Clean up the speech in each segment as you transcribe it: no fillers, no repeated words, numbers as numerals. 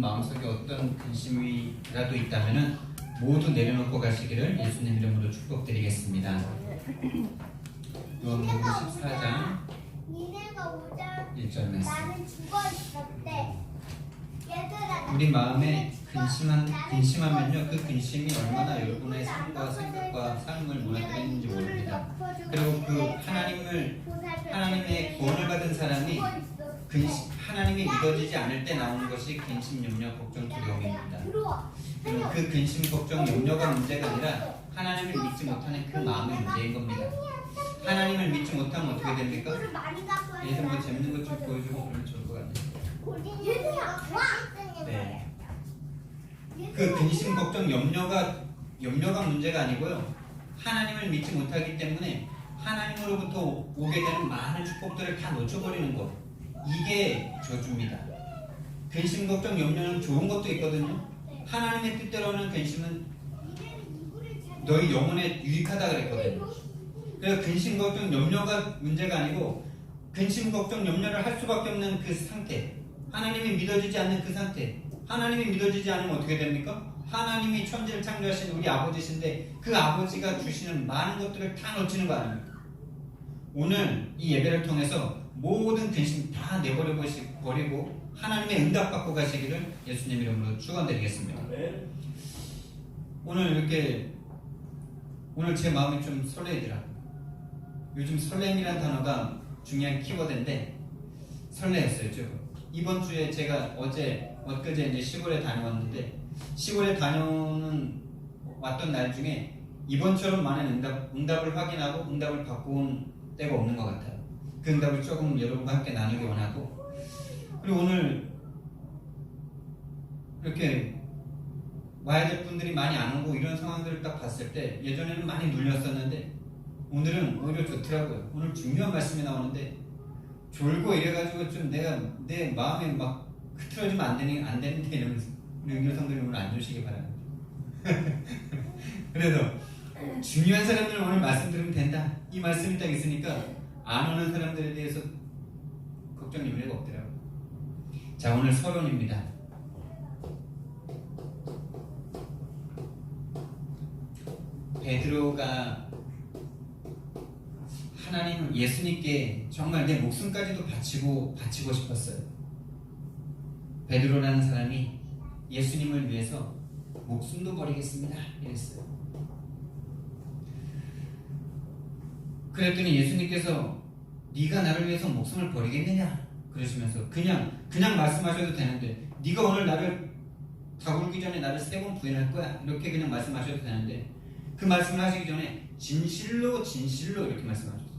여러분 마음속에 어떤 근심이라도 있다면은 모두 내려놓고 가시기를 예수님 이름으로 축복드리겠습니다. 요한복음 14장 니네가 오자 1절 말씀. 나는 죽어 있었대. 얘들아, 우리 마음에 근심하면요, 그 근심이 얼마나 여러분의 삶과 생각과 삶을 무너뜨리는지 모릅니다. 그리고 그 하나님의 구원을 받은 사람이 하나님이 믿어지지 않을 때 나오는 것이 근심, 염려, 걱정, 두려움입니다. 그리고 그 근심, 걱정, 염려가 문제가 아니라 하나님을 믿지 못하는 그 마음의 문제인 겁니다. 하나님을 믿지 못하면 어떻게 됩니까? 예전 뭐 재밌는 것 좀 보여주고 그러면 좋을 것 같아요. 네. 그 근심, 걱정, 염려가 문제가 아니고요. 하나님을 믿지 못하기 때문에 하나님으로부터 오게 되는 많은 축복들을 다 놓쳐버리는 것. 이게 저주입니다. 근심, 걱정, 염려는 좋은 것도 있거든요. 하나님의 뜻대로는 근심은 너희 영혼에 유익하다 그랬거든요. 그래서 근심, 걱정, 염려가 문제가 아니고 근심, 걱정, 염려를 할 수밖에 없는 그 상태, 하나님이 믿어지지 않는 그 상태. 하나님이 믿어지지 않으면 어떻게 됩니까? 하나님이 천지를 창조하신 우리 아버지신데 그 아버지가 주시는 많은 것들을 다 놓치는 거 아닙니까? 오늘 이 예배를 통해서 모든 근심 다 내버려버리고 하나님의 응답 받고 가시기를 예수님 이름으로 축원드리겠습니다. 네. 오늘 제 마음이 좀 설레더라. 요즘 설렘이라는 단어가 중요한 키워드인데 설레었어요. 이번 주에 제가 엊그제 이제 시골에 다녀왔는데 시골에 왔던 날 중에 이번처럼 많은 응답을 확인하고 응답을 받고 온 때가 없는 것 같아요. 그 응답을 조금 여러분과 함께 나누기 원하고, 그리고 오늘 이렇게 와야 될 분들이 많이 안 오고 이런 상황들을 딱 봤을 때 예전에는 많이 눌렸었는데 오늘은 오히려 좋더라고요. 오늘 중요한 말씀이 나오는데 졸고 이래가지고 좀 내 마음에 막 흐트러지면 안 되는데 이러면서 우리 의교성들이 오늘 안 주시기 바랍니다. 그래서 중요한 사람들 오늘 말씀 들으면 된다. 이 말씀이 딱 있으니까 안 오는 사람들에 대해서 걱정 염려가 없더라고요. 자, 오늘 서론입니다. 베드로가 하나님 예수님께 정말 내 목숨까지도 바치고 싶었어요. 베드로라는 사람이 예수님을 위해서 목숨도 버리겠습니다 이랬어요. 그랬더니 예수님께서 네가 나를 위해서 목숨을 버리겠느냐 그러시면서 그냥 말씀하셔도 되는데 네가 오늘 나를 다굴기 전에 나를 3번 부인할 거야 이렇게 그냥 말씀하셔도 되는데 그 말씀을 하시기 전에 진실로 이렇게 말씀하셨어요.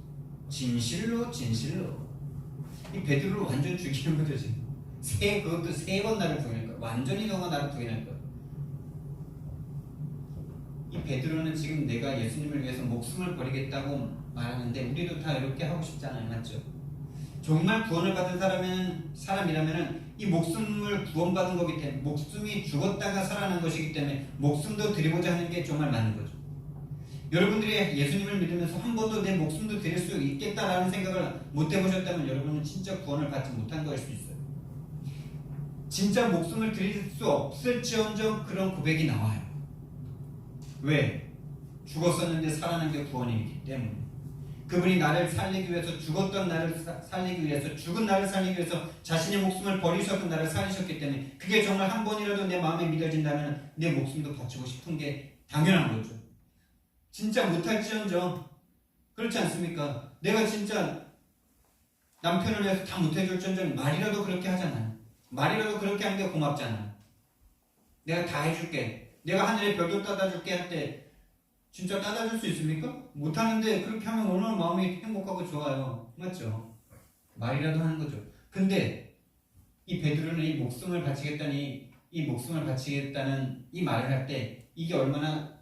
진실로 이 베드로를 완전 죽이는 거죠. 지금 그것도 3번 나를 부인할 거야. 완전히 너가 나를 부인할 거야. 이 베드로는 지금 내가 예수님을 위해서 목숨을 버리겠다고 말하는데 우리도 다 이렇게 하고 싶잖아요. 맞죠? 정말 구원을 받은 사람이라면 이 목숨을 구원받은 거기 때문에 목숨이 죽었다가 살아난 것이기 때문에 목숨도 드리고자 하는 게 정말 맞는 거죠. 여러분들이 예수님을 믿으면서 한 번도 내 목숨도 드릴 수 있겠다라는 생각을 못 해보셨다면 여러분은 진짜 구원을 받지 못한 거일 수 있어요. 진짜 목숨을 드릴 수 없을지언정 그런 고백이 나와요. 왜? 죽었었는데 살아난 게 구원이기 때문에. 그분이 나를 살리기 위해서 죽었던 나를 살리기 위해서 죽은 나를 살리기 위해서 자신의 목숨을 버리셨던 나를 살리셨기 때문에 그게 정말 한 번이라도 내 마음에 믿어진다면 내 목숨도 바치고 싶은 게 당연한 거죠. 진짜 못할지언정 그렇지 않습니까? 내가 진짜 남편을 위해서 다 못해줄지언정 말이라도 그렇게 하잖아요. 말이라도 그렇게 하는 게 고맙잖아요. 내가 다 해줄게. 내가 하늘에 별도 따다줄게 할 때 진짜 따다줄 수 있습니까? 못하는데 그렇게 하면 얼마나 마음이 행복하고 좋아요. 맞죠? 말이라도 하는 거죠. 근데 이 베드로는 이 목숨을 바치겠다는 이 말을 할 때 이게 얼마나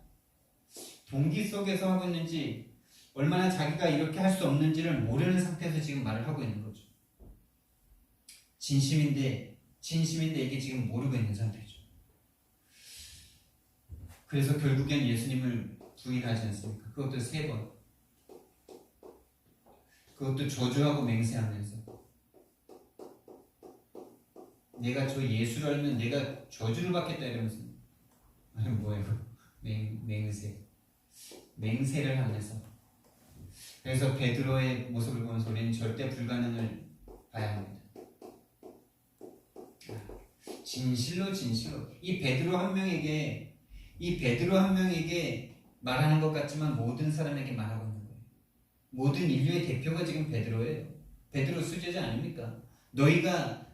동기 속에서 하고 있는지 얼마나 자기가 이렇게 할 수 없는지를 모르는 상태에서 지금 말을 하고 있는 거죠. 진심인데 이게 지금 모르고 있는 상태죠. 그래서 결국엔 예수님을 부인하지 않습니까? 그것도 3번. 그것도 저주하고 맹세하면서 내가 저 예수를 알면 내가 저주를 받겠다 이러면서 뭐예요? 맹세를 하면서. 그래서 베드로의 모습을 보면서 우리는 절대 불가능을 봐야 합니다. 진실로 이 베드로 한 명에게 말하는 것 같지만 모든 사람에게 말하고 있는 거예요. 모든 인류의 대표가 지금 베드로예요. 베드로 수제자 아닙니까? 너희가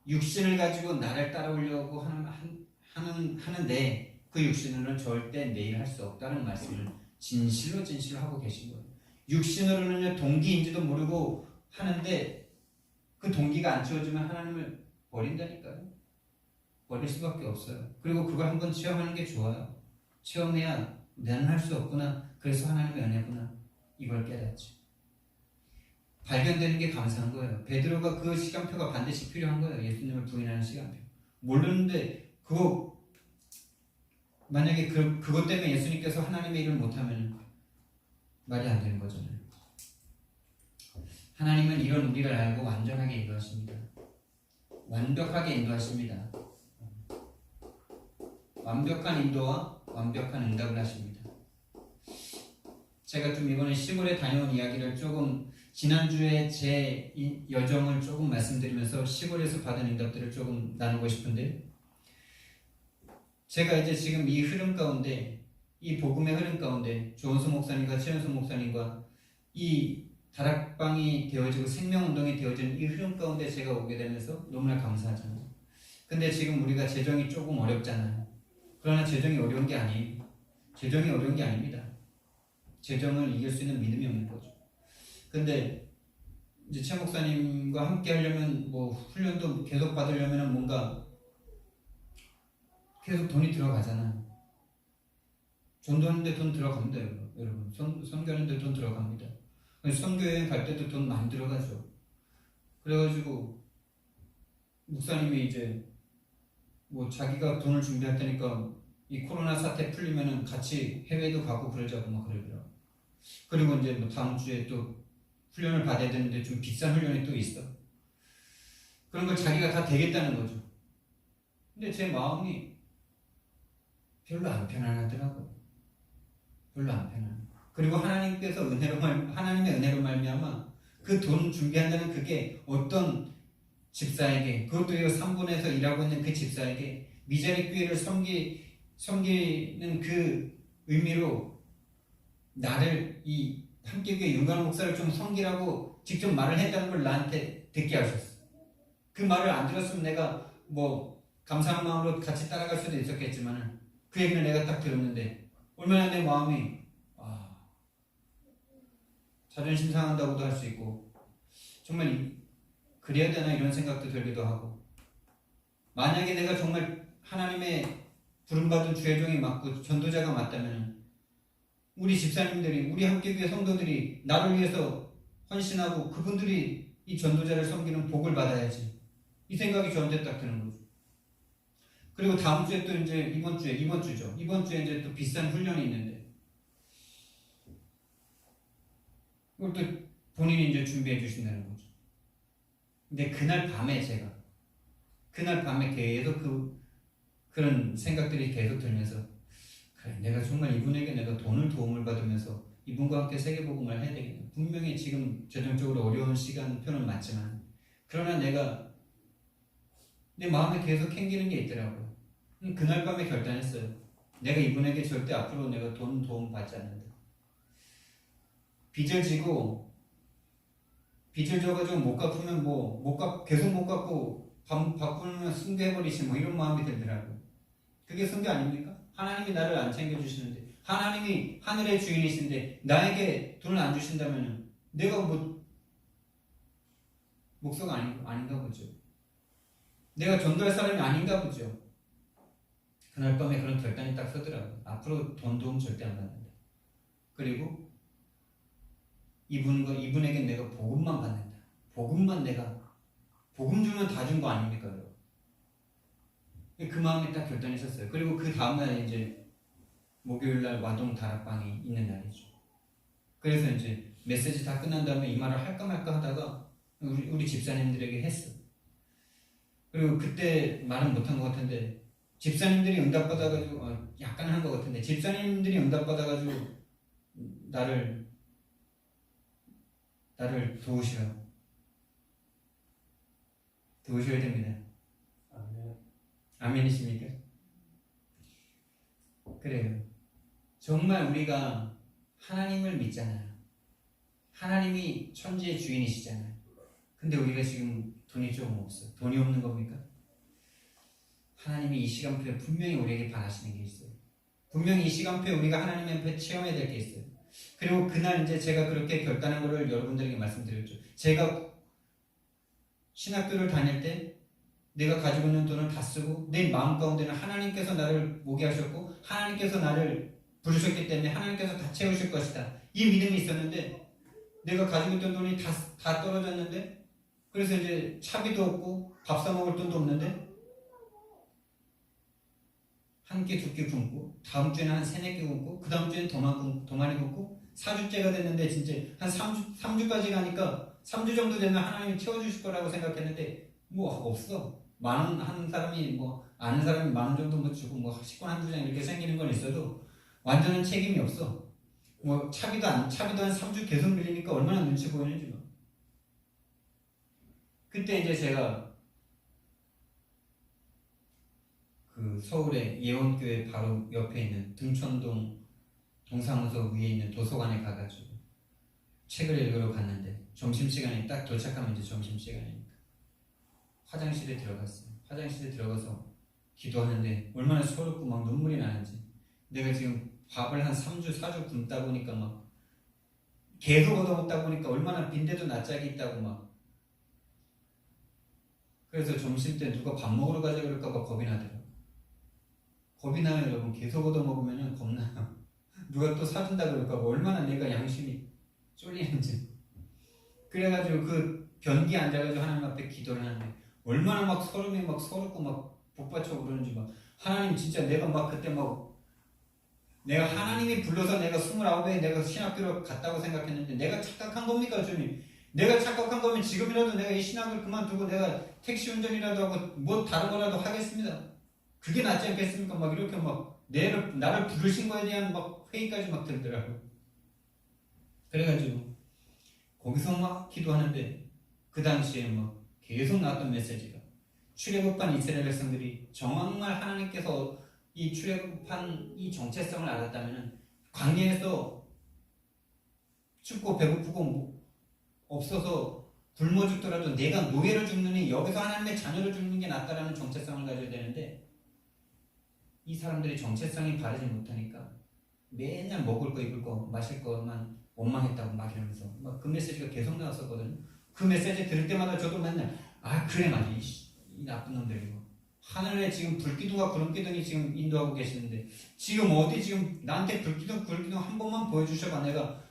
육신을 가지고 나를 따라오려고 하는데 그 육신으로는 절대 내 일 할 수 없다는 말씀을 진실로 하고 계신 거예요. 육신으로는 동기인지도 모르고 하는데 그 동기가 안 채워지면 하나님을 버린다니까요. 버릴 수밖에 없어요. 그리고 그걸 한번 체험하는 게 좋아요. 체험해야 나는 할 수 없구나. 그래서 하나님의 은혜구나. 이걸 깨닫죠. 발견되는 게 감사한 거예요. 베드로가 그 시간표가 반드시 필요한 거예요. 예수님을 부인하는 시간표. 모르는데 그거 만약에 그것 때문에 예수님께서 하나님의 일을 못하면 말이 안 되는 거잖아요. 하나님은 이런 우리를 알고 완전하게 인도하십니다. 완벽하게 인도하십니다. 완벽한 인도와 완벽한 응답을 하십니다. 제가 좀 이번에 시골에 다녀온 이야기를 조금 지난주에 제 여정을 조금 말씀드리면서 시골에서 받은 응답들을 조금 나누고 싶은데, 제가 이제 지금 이 흐름 가운데, 이 복음의 흐름 가운데 조은수 목사님과 최은수 목사님과 이 다락방이 되어지고 생명운동이 되어지는 이 흐름 가운데 제가 오게 되면서 너무나 감사하잖아요. 근데 지금 우리가 재정이 조금 어렵잖아요. 그러나 재정이 어려운 게 아니에요. 재정이 어려운 게 아닙니다. 재정을 이길 수 있는 믿음이 없는 거죠. 근데 이제 최 목사님과 함께 하려면 뭐 훈련도 계속 받으려면 뭔가 계속 돈이 들어가잖아요. 전도하는데 돈 들어갑니다, 여러분. 선교하는데 돈 들어갑니다. 선교여행 갈 때도 돈 많이 들어가죠. 그래가지고 목사님이 이제 뭐 자기가 돈을 준비할 테니까 이 코로나 사태 풀리면은 같이 해외도 가고 그러자고 막 그러더라고. 그리고 이제 뭐 다음 주에 또 훈련을 받아야 되는데 좀 비싼 훈련이 또 있어. 그런 걸 자기가 다 되겠다는 거죠. 근데 제 마음이 별로 안 편안하더라고요. 별로 안 편안해. 그리고 하나님께서 하나님의 은혜로 말미암아 그 돈 준비한다는 그게 어떤 집사에게, 그것도 3분에서 일하고 있는 그 집사에게 미자리 교회를 섬기는 그 의미로 나를 이 함께교회 윤관호 목사를 좀 섬기라고 직접 말을 했다는 걸 나한테 듣게 하셨어. 그 말을 안 들었으면 내가 뭐 감사한 마음으로 같이 따라갈 수도 있었겠지만 그 얘기를 내가 딱 들었는데 얼마나 내 마음이 자존심 상한다고도 할 수 있고 정말 그래야 되나 이런 생각도 들기도 하고, 만약에 내가 정말 하나님의 부름받은 주의종이 맞고 전도자가 맞다면 우리 집사님들이, 우리 함께교회 성도들이 나를 위해서 헌신하고 그분들이 이 전도자를 섬기는 복을 받아야지, 이 생각이 저한테 딱 드는 거죠. 그리고 다음 주에 또 이제 이번 주에 이제 또 비싼 훈련이 있는데 그걸 또 본인이 이제 준비해 주신다는 거죠. 근데 그날 밤에 계속 그런 생각들이 계속 들면서, 그래, 내가 정말 이분에게 내가 도움을 받으면서 이분과 함께 세계복음을 해야 되겠다. 분명히 지금 재정적으로 어려운 시간표는 맞지만 그러나 내가 내 마음에 계속 캥기는 게 있더라고요. 그날 밤에 결단했어요. 내가 이분에게 절대 앞으로 내가 도움 받지 않는다. 빚을 져가지고 못 갚으면 계속 못 갚고 바꾸면 승계해버리시 이런 마음이 들더라고요. 그게 승계 아닙니까? 하나님이 나를 안 챙겨주시는데, 하나님이 하늘의 주인이신데 나에게 돈을 안 주신다면 내가 목사가 아닌가 보죠. 내가 전도할 사람이 아닌가 보죠. 그날 밤에 그런 결단이 딱 서더라고요. 앞으로 도움 절대 안 받는다. 그리고 이분에게 내가 복음만 받는다. 복음 주면 다 준 거 아닙니까, 여러분? 그 마음에 딱 결단이 섰어요. 그리고 그 다음날 이제 목요일날 와동 다락방이 있는 날이죠. 그래서 이제 메시지 다 끝난 다음에 이 말을 할까 말까 하다가 우리 집사님들에게 했어. 그리고 그때 말은 못한 것 같은데 집사님들이 응답받아가지고 약간 한 것 같은데 집사님들이 응답받아가지고 나를 도우셔야 됩니다. 아멘. 아멘이십니까? 그래요. 정말 우리가 하나님을 믿잖아요. 하나님이 천지의 주인이시잖아요. 근데 우리가 지금 돈이 조금 없어. 돈이 없는 겁니까? 하나님이 이 시간표에 분명히 우리에게 바라시는 게 있어요. 분명히 이 시간표에 우리가 하나님 앞에 체험해야 될 게 있어요. 그리고 그날 이제 제가 그렇게 결단한 거를 여러분들에게 말씀드렸죠. 제가 신학교를 다닐 때 내가 가지고 있는 돈을 다 쓰고 내 마음 가운데는 하나님께서 나를 모게 하셨고 하나님께서 나를 부르셨기 때문에 하나님께서 다 채우실 것이다. 이 믿음이 있었는데 내가 가지고 있던 돈이 다 떨어졌는데 그래서 이제 차비도 없고 밥 사 먹을 돈도 없는데 한 끼, 두 끼 굶고 다음 주에는 한 세네 끼 굶고 그 다음 주에는 더 많이 굶고 4주째가 됐는데 진짜 한 3주까지 가니까 3주 정도 되면 하나님이 채워주실 거라고 생각했는데 뭐 없어. 만원 한 사람이 뭐 아는 사람이 만원 정도 뭐 주고 뭐 식권 한두 장 이렇게 생기는 건 있어도 완전한 책임이 없어. 뭐 차비도 한 3주 계속 밀리니까 얼마나 눈치 보이는지 뭐. 그때 이제 제가 그 서울의 예원교회 바로 옆에 있는 등촌동 동사무소 위에 있는 도서관에 가가지고 책을 읽으러 갔는데 점심시간에 딱 도착하면 이제 점심시간이니까 화장실에 들어갔어요. 화장실에 들어가서 기도하는데 얼마나 서럽고 막 눈물이 나는지 내가 지금 밥을 한 3주, 4주 굶다 보니까 막 계속 얻어먹다 보니까 얼마나 빈대도 낯짝이 있다고 막 그래서 점심 때 누가 밥 먹으러 가자 그럴까봐 겁이 나더라고요. 겁이 나요 여러분. 계속 얻어먹으면 겁나요. 누가 또 사준다 그럴까봐 얼마나 내가 양심이 쫄리는지. 그래가지고 그 변기에 앉아가지고 하나님 앞에 기도를 하는데 얼마나 막 서름이 막 서럽고 막 복받쳐 오르는지 막 하나님 진짜 내가 막 그때 막 내가 하나님이 불러서 내가 29에 내가 신학교를 갔다고 생각했는데 내가 착각한 겁니까 주님? 내가 착각한 거면 지금이라도 내가 이 신학을 그만두고 내가 택시 운전이라도 하고 뭐 다른 거라도 하겠습니다. 그게 낫지 않겠습니까? 막 이렇게 막 나를 부르신 거에 대한 막 회의까지 막 들더라고요. 그래가지고 거기서 막 기도하는데 그 당시에 막 계속 나왔던 메시지가 출애굽한 이스라엘 백성들이 정말 하나님께서 이 출애굽한 이 정체성을 알았다면 광야에서 춥고 배고프고 없어서 굶어 죽더라도 내가 노예로 죽느니 여기서 하나님의 자녀로 죽는 게 낫다라는 정체성을 가져야 되는데 이 사람들이 정체성이 바르지 못하니까 맨날 먹을 거 입을 거 마실 것만 원망했다고 막 이러면서 막 그 메시지가 계속 나왔었거든요. 그 메시지 들을 때마다 저도 맨날 그래 맞아 이 나쁜 놈들이고 하늘에 지금 불기둥과 구름기둥이 지금 인도하고 계시는데 지금 어디 지금 나한테 불기둥 한 번만 보여주셔봐 내가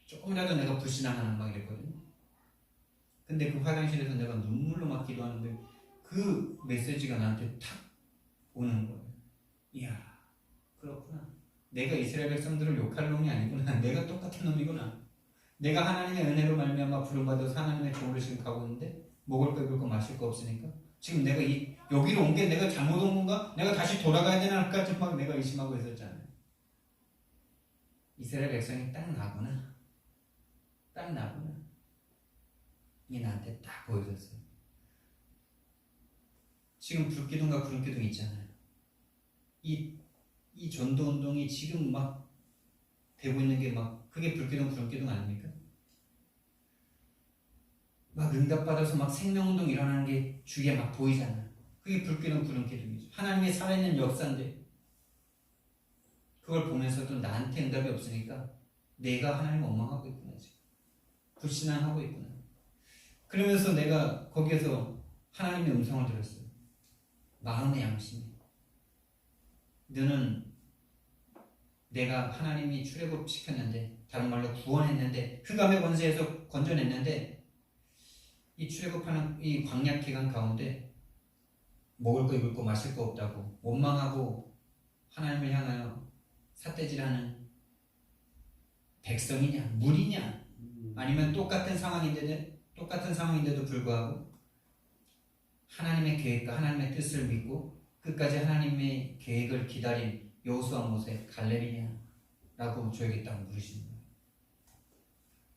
조금이라도 내가 불신앙하는 막 이랬거든요. 근데 그 화장실에서 내가 눈물로 막 기도하는데 그 메시지가 나한테 탁 오는 거예요. 이야 그렇구나. 내가 이스라엘 백성들을 욕할 놈이 아니구나. 내가 똑같은 놈이구나. 내가 하나님의 은혜로 말미암아 부름받아서 하나님의 종으로 지금 가고 있는데 먹을 거 입을 거 마실 거 없으니까 지금 내가 여기로 온 게 내가 잘못 온 건가? 내가 다시 돌아가야 되나까지 막 내가 의심하고 있었잖아요. 이스라엘 백성이 딱 나구나. 이게 나한테 딱 보여줬어요. 지금 불기둥과 구름기둥 있잖아요. 이 전도 운동이 지금 막 되고 있는 게 막 그게 불기둥 구름기둥 아닙니까? 막 응답받아서 막 생명운동 일어나는 게 주위에 막 보이잖아요. 그게 불기둥 구름기둥이죠. 하나님의 살아있는 역사인데 그걸 보면서도 나한테 응답이 없으니까 내가 하나님 원망하고 있구나 지금. 불신앙하고 있구나. 그러면서 내가 거기에서 하나님의 음성을 들었어요. 마음의 양심이 너는 내가 하나님이 출애굽시켰는데 다른 말로 구원했는데 흑암의 권세에서 건져냈는데 이 출애굽하는 이 광야 기간 가운데 먹을 거 입을 거 마실 거 없다고 원망하고 하나님을 향하여 삿대질하는 백성이냐 무리냐 아니면 똑같은 상황인데도 불구하고 하나님의 계획과 하나님의 뜻을 믿고 끝까지 하나님의 계획을 기다린 여호수아 모세 갈렙이냐라고 저에게 딱 물으시는 거예요.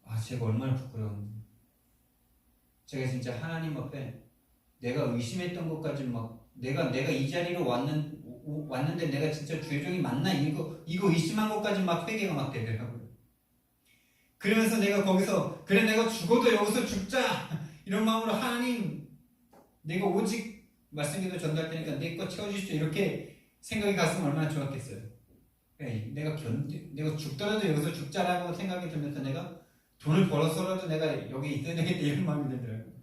아, 제가 얼마나 부끄러운지. 제가 진짜 하나님 앞에 내가 의심했던 것까지 막 내가 이 자리로 왔는데 내가 진짜 주의종이 맞나 이거 의심한 것까지 막 회개가 막 되더라고요. 그러면서 내가 거기서 그래 내가 죽어도 여기서 죽자 이런 마음으로 하나님 내가 오직 말씀기도 전달 테니까 내 거 채워주십시오 이렇게 생각이 갔으면 얼마나 좋았겠어요. 내가 죽더라도 여기서 죽자라고 생각이 들면서 내가 돈을 벌어서라도 내가 여기 있어야 되겠다 이런 마음이 들더라고요.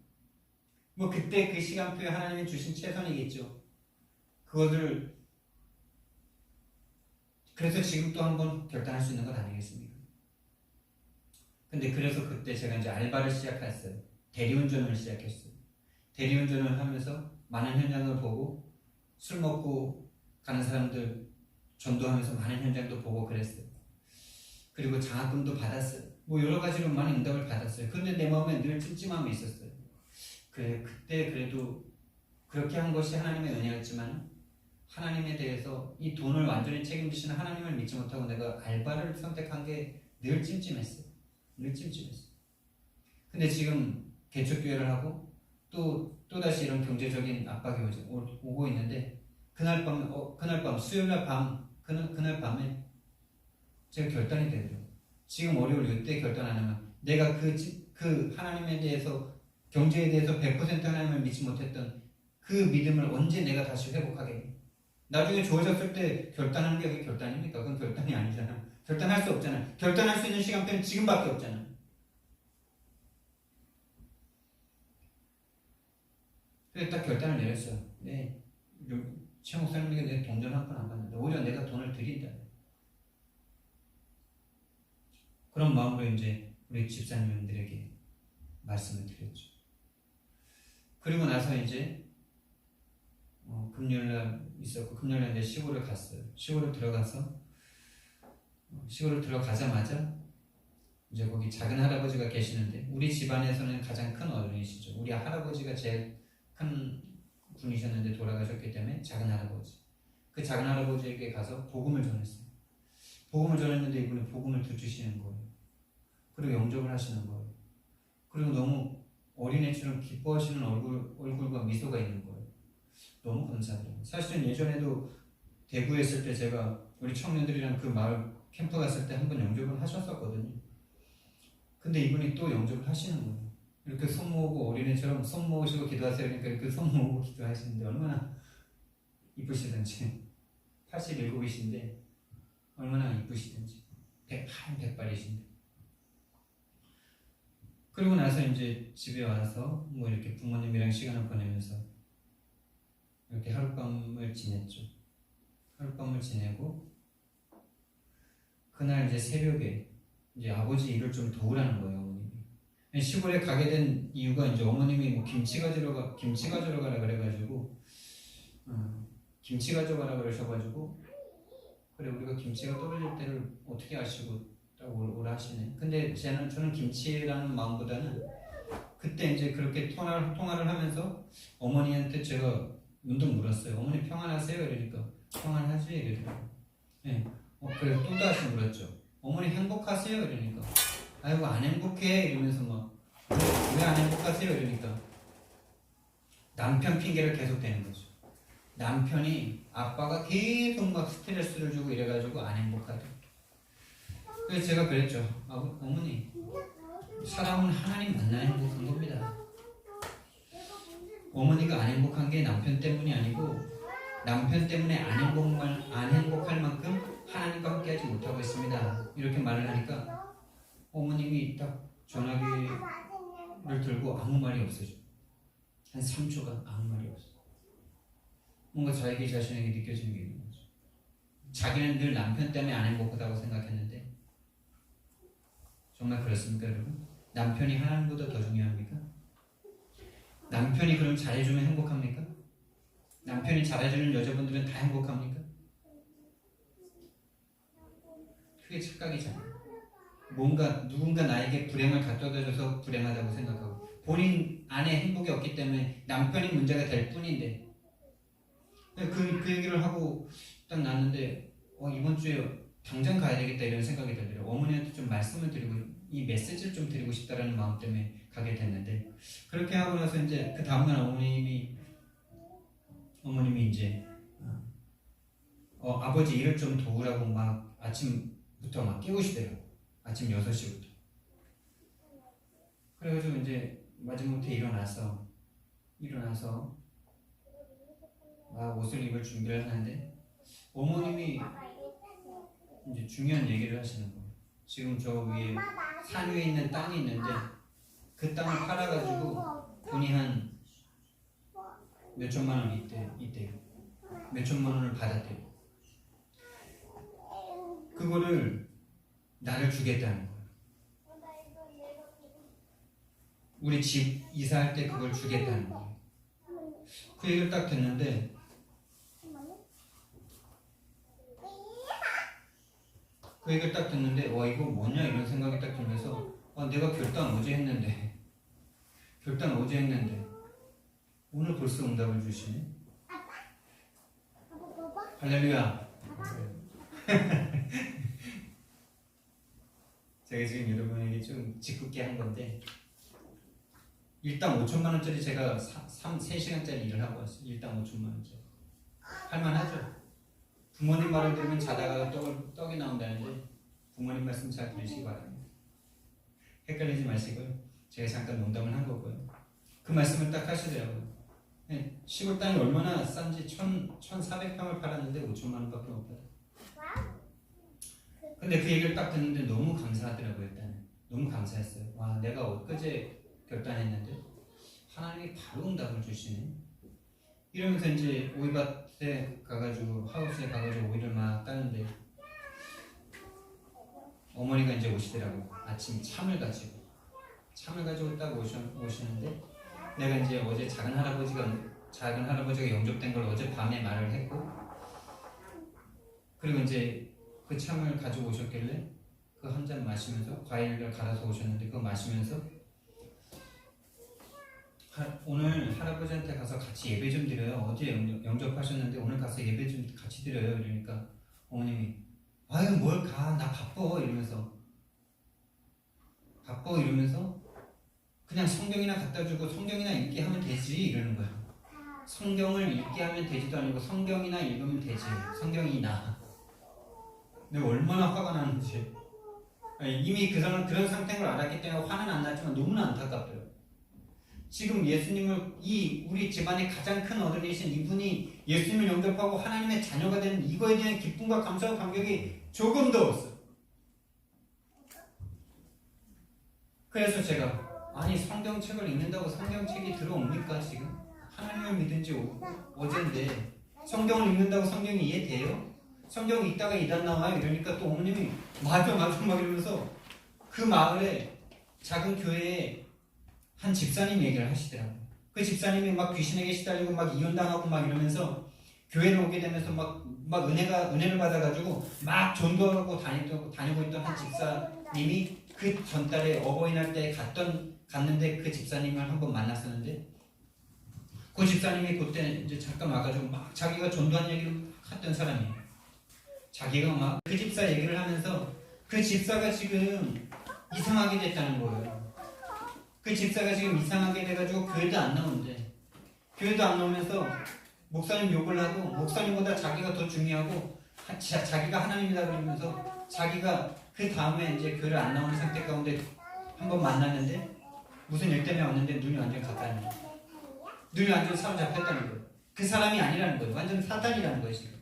뭐 그때 그 시간표에 하나님이 주신 최선이겠죠. 그것을 그래서 지금 또 한번 결단할 수 있는 것 아니겠습니까? 근데 그래서 그때 제가 이제 알바를 시작했어요. 대리운전을 시작했어요. 대리운전을 하면서 많은 현장을 보고 술 먹고 가는 사람들 전도하면서 많은 현장도 보고 그랬어요. 그리고 장학금도 받았어요. 뭐 여러 가지로 많은 응답을 받았어요. 근데 내 마음에 늘 찜찜함이 있었어요. 그때 그래도 그렇게 한 것이 하나님의 은혜였지만 하나님에 대해서 이 돈을 완전히 책임지시는 하나님을 믿지 못하고 내가 알바를 선택한 게 늘 찜찜했어요. 늘 찜찜했어요. 근데 지금 개척교회를 하고 또다시 이런 경제적인 압박이 오고 있는데 그날 밤 수요일날 그날 밤에 제가 결단이 되더라고요. 지금 어려울 이때 결단 안 하면 내가 그 하나님에 대해서 경제에 대해서 100% 하나님을 믿지 못했던 그 믿음을 언제 내가 다시 회복하겠니? 나중에 좋아졌을 때 결단하는 게 그게 결단입니까? 그건 결단이 아니잖아. 결단할 수 없잖아. 결단할 수 있는 시간표는 지금밖에 없잖아. 그래서 딱 결단을 내렸어요. 네, 최 목사님에게 내 동전 한 푼 안 받는다. 오히려 내가 돈을 드린다. 그런 마음으로 이제 우리 집사님들에게 말씀을 드렸죠. 그리고 나서 이제 금요일날 있었고 금요일날 이제 시골을 갔어요. 시골을 들어가자마자 이제 거기 작은 할아버지가 계시는데 우리 집안에서는 가장 큰 어른이시죠. 우리 할아버지가 제일 큰 분이셨는데 돌아가셨기 때문에 작은 할아버지. 그 작은 할아버지에게 가서 복음을 전했어요. 복음을 전했는데 이분이 복음을 듣주시는 거예요. 그리고 영접을 하시는 거예요. 그리고 너무 어린애처럼 기뻐하시는 얼굴과 미소가 있는 거예요. 너무 감사드려요. 사실은 예전에도 대구에 있을 때 제가 우리 청년들이랑 그 마을 캠프 갔을 때 한번 영접을 하셨었거든요. 근데 이분이 또 영접을 하시는 거예요. 이렇게 손 모으고 어린애처럼 손 모으시고 기도하세요. 그러니까 이렇게 손 모으고 기도하시는데 얼마나 이쁘시든지 87이신데 얼마나 이쁘시든지 한 백발이신데 그리고 나서 이제 집에 와서 뭐 이렇게 부모님이랑 시간을 보내면서 이렇게 하룻밤을 지냈죠. 하룻밤을 지내고 그날 이제 새벽에 이제 아버지 일을 좀 도우라는 거예요, 어머님이. 시골에 가게 된 이유가 이제 어머님이 뭐 김치 가져러 가라 그래가지고 김치 가져가라 그러셔가지고 그래 우리가 김치가 떨어질 때를 어떻게 아시고 딱 오라 하시네. 근데 저는 김치라는 마음보다는 그때 이제 그렇게 통화를 하면서 어머니한테 제가 문득 물었어요. 어머니 평안하세요? 이러니까 평안하지? 이러더라고요. 네. 그래 또다시 물었죠. 어머니 행복하세요? 이러니까 아이고 안 행복해 이러면서 막 왜 안 행복하세요? 이러니까 남편 핑계를 계속 대는 거죠. 남편이 아빠가 계속 막 스트레스를 주고 이래가지고 안 행복하대. 그래서 제가 그랬죠. 어머니 사람은 하나님 만나 행복한 겁니다. 어머니가 안 행복한 게 남편 때문이 아니고 남편 때문에 안 행복할 만큼 하나님과 함께하지 못하고 있습니다. 이렇게 말을 하니까 어머님이 딱 전화기를 들고 아무 말이 없어져. 한 3초간 아무 말이 없어. 뭔가 자신에게 느껴지는 게 있는 거죠. 자기는 늘 남편 때문에 안 행복하다고 생각했는데 정말 그렇습니까, 여러분? 남편이 하나님보다 더 중요합니까? 남편이 그럼 잘해주면 행복합니까? 남편이 잘해주는 여자분들은 다 행복합니까? 그게 착각이잖아요. 뭔가 누군가 나에게 불행을 갖다 줘서 불행하다고 생각하고 본인 안에 행복이 없기 때문에 남편이 문제가 될 뿐인데 그 얘기를 하고 딱 났는데 이번 주에 당장 가야 되겠다 이런 생각이 들더라고요. 어머니한테 좀 말씀을 드리고 이 메시지를 좀 드리고 싶다라는 마음 때문에 가게 됐는데 그렇게 하고 나서 이제 그 다음날 어머님이 이제 아버지 일을 좀 도우라고 막 아침부터 막 깨우시더라고. 아침 6시부터. 그래가지고 이제 마지못해 일어나서 막 옷을 입을 준비를 하는데 어머님이 이제 중요한 얘기를 하시는 거예요. 지금 저 위에 산 위에 있는 땅이 있는데 그 땅을 팔아가지고 돈이 한 몇천만 원 있대요. 몇천만 원을 받았대요. 그거를 나를 주겠다는 거예요. 우리 집 이사할 때 그걸 주겠다는 거예요. 그 얘기를 딱 듣는데 이거 뭐냐 이런 생각이 딱 들면서 내가 결단 어제 했는데 오늘 벌써 응답을 주시네. 할렐루야. 제가 지금 여러분에게 좀 짓궂게 한 건데 일당 5천만 원짜리 제가 3시간짜리 일을 하고 왔어요. 일당 5천만 원짜리 할만하죠? 부모님 말을 들으면 자다가 떡이 나온다는데 부모님 말씀 잘 들으시기 바랍니다. 헷갈리지 마시고요. 제가 잠깐 농담을 한 거고요. 그 말씀을 딱 하시더라고요. 시골 땅이 얼마나 싼지 1,400평을 팔았는데 5천만 원밖에 못 받아. 근데 그 얘기를 딱 듣는데 너무 감사하더라고요. 일단은 너무 감사했어요. 와, 내가 엊그제 결단했는데 하나님이 바로 응답을 주시네. 이러면서 이제 오이밭에 가가지고 하우스에 가가지고 오이를 막 따는데 어머니가 이제 오시더라고. 아침 참을 가지고 딱 오시는데 내가 이제 어제 작은 할아버지가 영접된 걸 어제 밤에 말을 했고 그리고 이제 그 참을 가지고 오셨길래 그 한 잔 마시면서 과일을 갈아서 오셨는데 그거 마시면서 오늘 할아버지한테 가서 같이 예배 좀 드려요. 어제 영접하셨는데 오늘 가서 예배 좀 같이 드려요. 이러니까 어머님이 아유 뭘 가 나 바빠 이러면서 그냥 성경이나 갖다 주고 성경이나 읽게 하면 되지 이러는 거야. 성경을 읽게 하면 되지도 아니고 성경이나 읽으면 되지. 성경이 나. 내가 얼마나 화가 나는지. 이미 그 사람은 그런 상태인 걸 알았기 때문에 화는 안 나지만 너무나 안타깝더라고요. 지금 예수님을 우리 집안의 가장 큰 어른이신 이분이 예수님을 영접하고 하나님의 자녀가 되는 이거에 대한 기쁨과 감사와 감격이 조금도 없어요. 그래서 제가 아니 성경책을 읽는다고 성경책이 들어옵니까 지금? 하나님을 믿은 지 어젠데 성경을 읽는다고 성경이 이해돼요? 성경 읽다가 이단 나와요? 이러니까 또 어머님이 맞아 막 이러면서 그 마을에 작은 교회에 한 집사님 얘기를 하시더라고요. 그 집사님이 막 귀신에게 시달리고 막 이혼당하고 막 이러면서 교회를 오게 되면서 막 은혜를 받아가지고 막 전도하고 다니고 있던 한 집사님이 그 전달에 어버이날 때 갔는데 그 집사님을 한번 만났었는데 그 집사님이 그때 이제 잠깐 와가지고 막 자기가 전도한 얘기를 했던 사람이에요. 자기가 막 그 집사 얘기를 하면서 그 집사가 지금 이상하게 됐다는 거예요. 그 집사가 지금 이상하게 돼가지고 교회도 안 나오는데 교회도 안 나오면서 목사님 욕을 하고 목사님보다 자기가 더 중요하고 자기가 하나님이다 그러면서 자기가 그 다음에 이제 교회를 안 나오는 상태 가운데 한번 만났는데 무슨 일 때문에 왔는데 눈이 완전 갔다는 거예요. 눈이 완전 사로잡혔다는 거예요. 그 사람이 아니라는 거예요. 완전 사탄이라는 거예요 지금.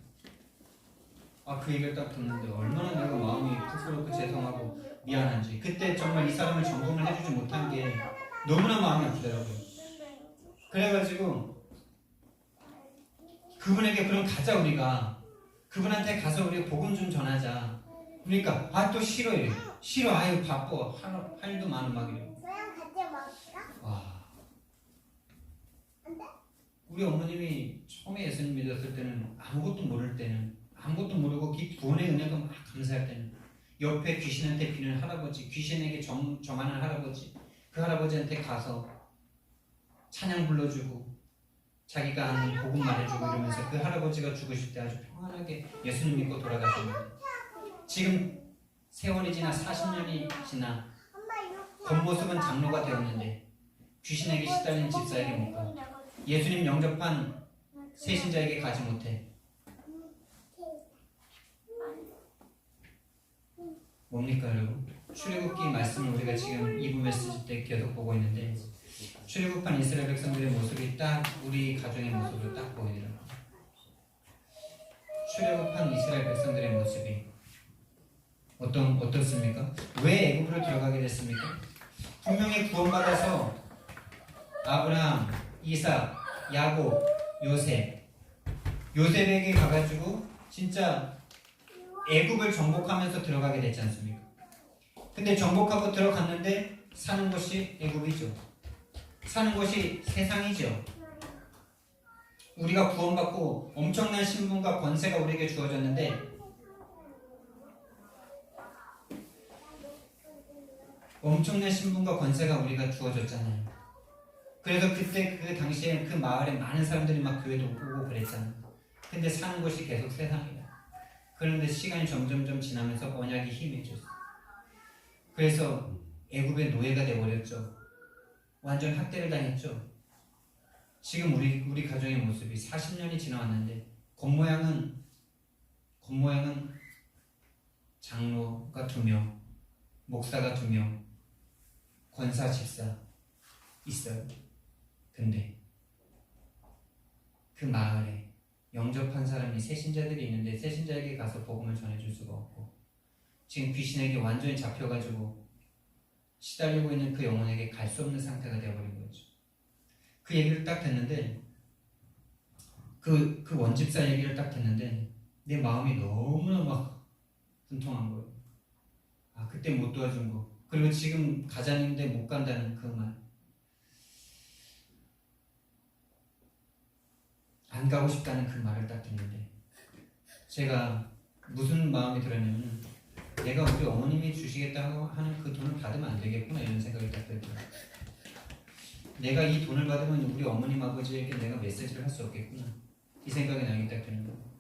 그 얘기를 딱 듣는데 얼마나 내가 마음이 부끄럽고 죄송하고 미안한지 그때 정말 이 사람을 점검을 해주지 못한 게 너무나 마음이 아프더라고요. 그래가지고 그분에게 그럼 가자 우리가 그분한테 가서 우리 복음 좀 전하자. 그러니까 또 싫어요. 싫어. 아유 바빠. 할 일도 많아 막 이래. 소영 같이 먹을까? 와. 안 돼? 우리 어머님이 처음에 예수님 믿었을 때는 아무것도 모를 때는 아무것도 모르고 구원의 은혜가 막 감사할 때는 옆에 귀신한테 비는 할아버지, 귀신에게 정하는 할아버지, 그 할아버지한테 가서 찬양 불러주고 자기가 아는 복음 말해주고 이러면서 그 할아버지가 죽으실 때 아주 평안하게 예수님 믿고 돌아가셨는데 지금 세월이 지나 40년이 지나 엄마 이렇게 겉모습은 장로가 되었는데 귀신에게 시달린 집사에게 못 가. 예수님 영접한 세신자에게 가지 못해. 뭡니까 여러분? 출애굽기 말씀을 우리가 지금 2부 메시지 때 계속 보고 있는데 출애굽한 이스라엘 백성들의 모습이 딱 우리 가정의 모습으로 딱 보이더라고요. 출애굽한 이스라엘 백성들의 모습이 어떻습니까? 왜 애굽으로 들어가게 됐습니까? 분명히 구원받아서 아브라함, 이삭, 야곱, 요셉에게 가가지고 진짜 애굽을 정복하면서 들어가게 됐지 않습니까? 근데 정복하고 들어갔는데 사는 곳이 애굽이죠. 사는 곳이 세상이죠. 우리가 구원받고 엄청난 신분과 권세가 우리에게 주어졌는데 엄청난 신분과 권세가 우리가 주어졌잖아요. 그래서 그때 그 당시에 그 마을에 많은 사람들이 막 교회도 오고 그랬잖아요. 근데 사는 곳이 계속 세상이다. 그런데 시간이 점점점 지나면서 언약이 희미해졌어. 그래서 애굽의 노예가 되어버렸죠. 완전 학대를 당했죠. 지금 우리 가정의 모습이 40년이 지나왔는데 겉모양은 장로가 2명, 목사가 2명, 권사, 집사 있어요. 근데 그 마을에 영접한 사람이 세신자들이 있는데 세신자에게 가서 복음을 전해줄 수가 없고 지금 귀신에게 완전히 잡혀가지고 시달리고 있는 그 영혼에게 갈 수 없는 상태가 되어버린 거죠. 그 얘기를 딱 듣는데 그 원집사 얘기를 딱 듣는데 내 마음이 너무나 막 분통한 거예요. 아 그때 못 도와준 거 그리고 지금 가자는데 못 간다는 그 말 안 가고 싶다는 그 말을 딱 듣는데 제가 무슨 마음이 들었냐면 내가 우리 어머님이 주시겠다고 하는 그 돈을 받으면 안 되겠구나 이런 생각이 딱 들더라고요. 내가 이 돈을 받으면 우리 어머님 아버지에게 내가 메시지를 할 수 없겠구나 이 생각이 나기 딱 드는 거예요.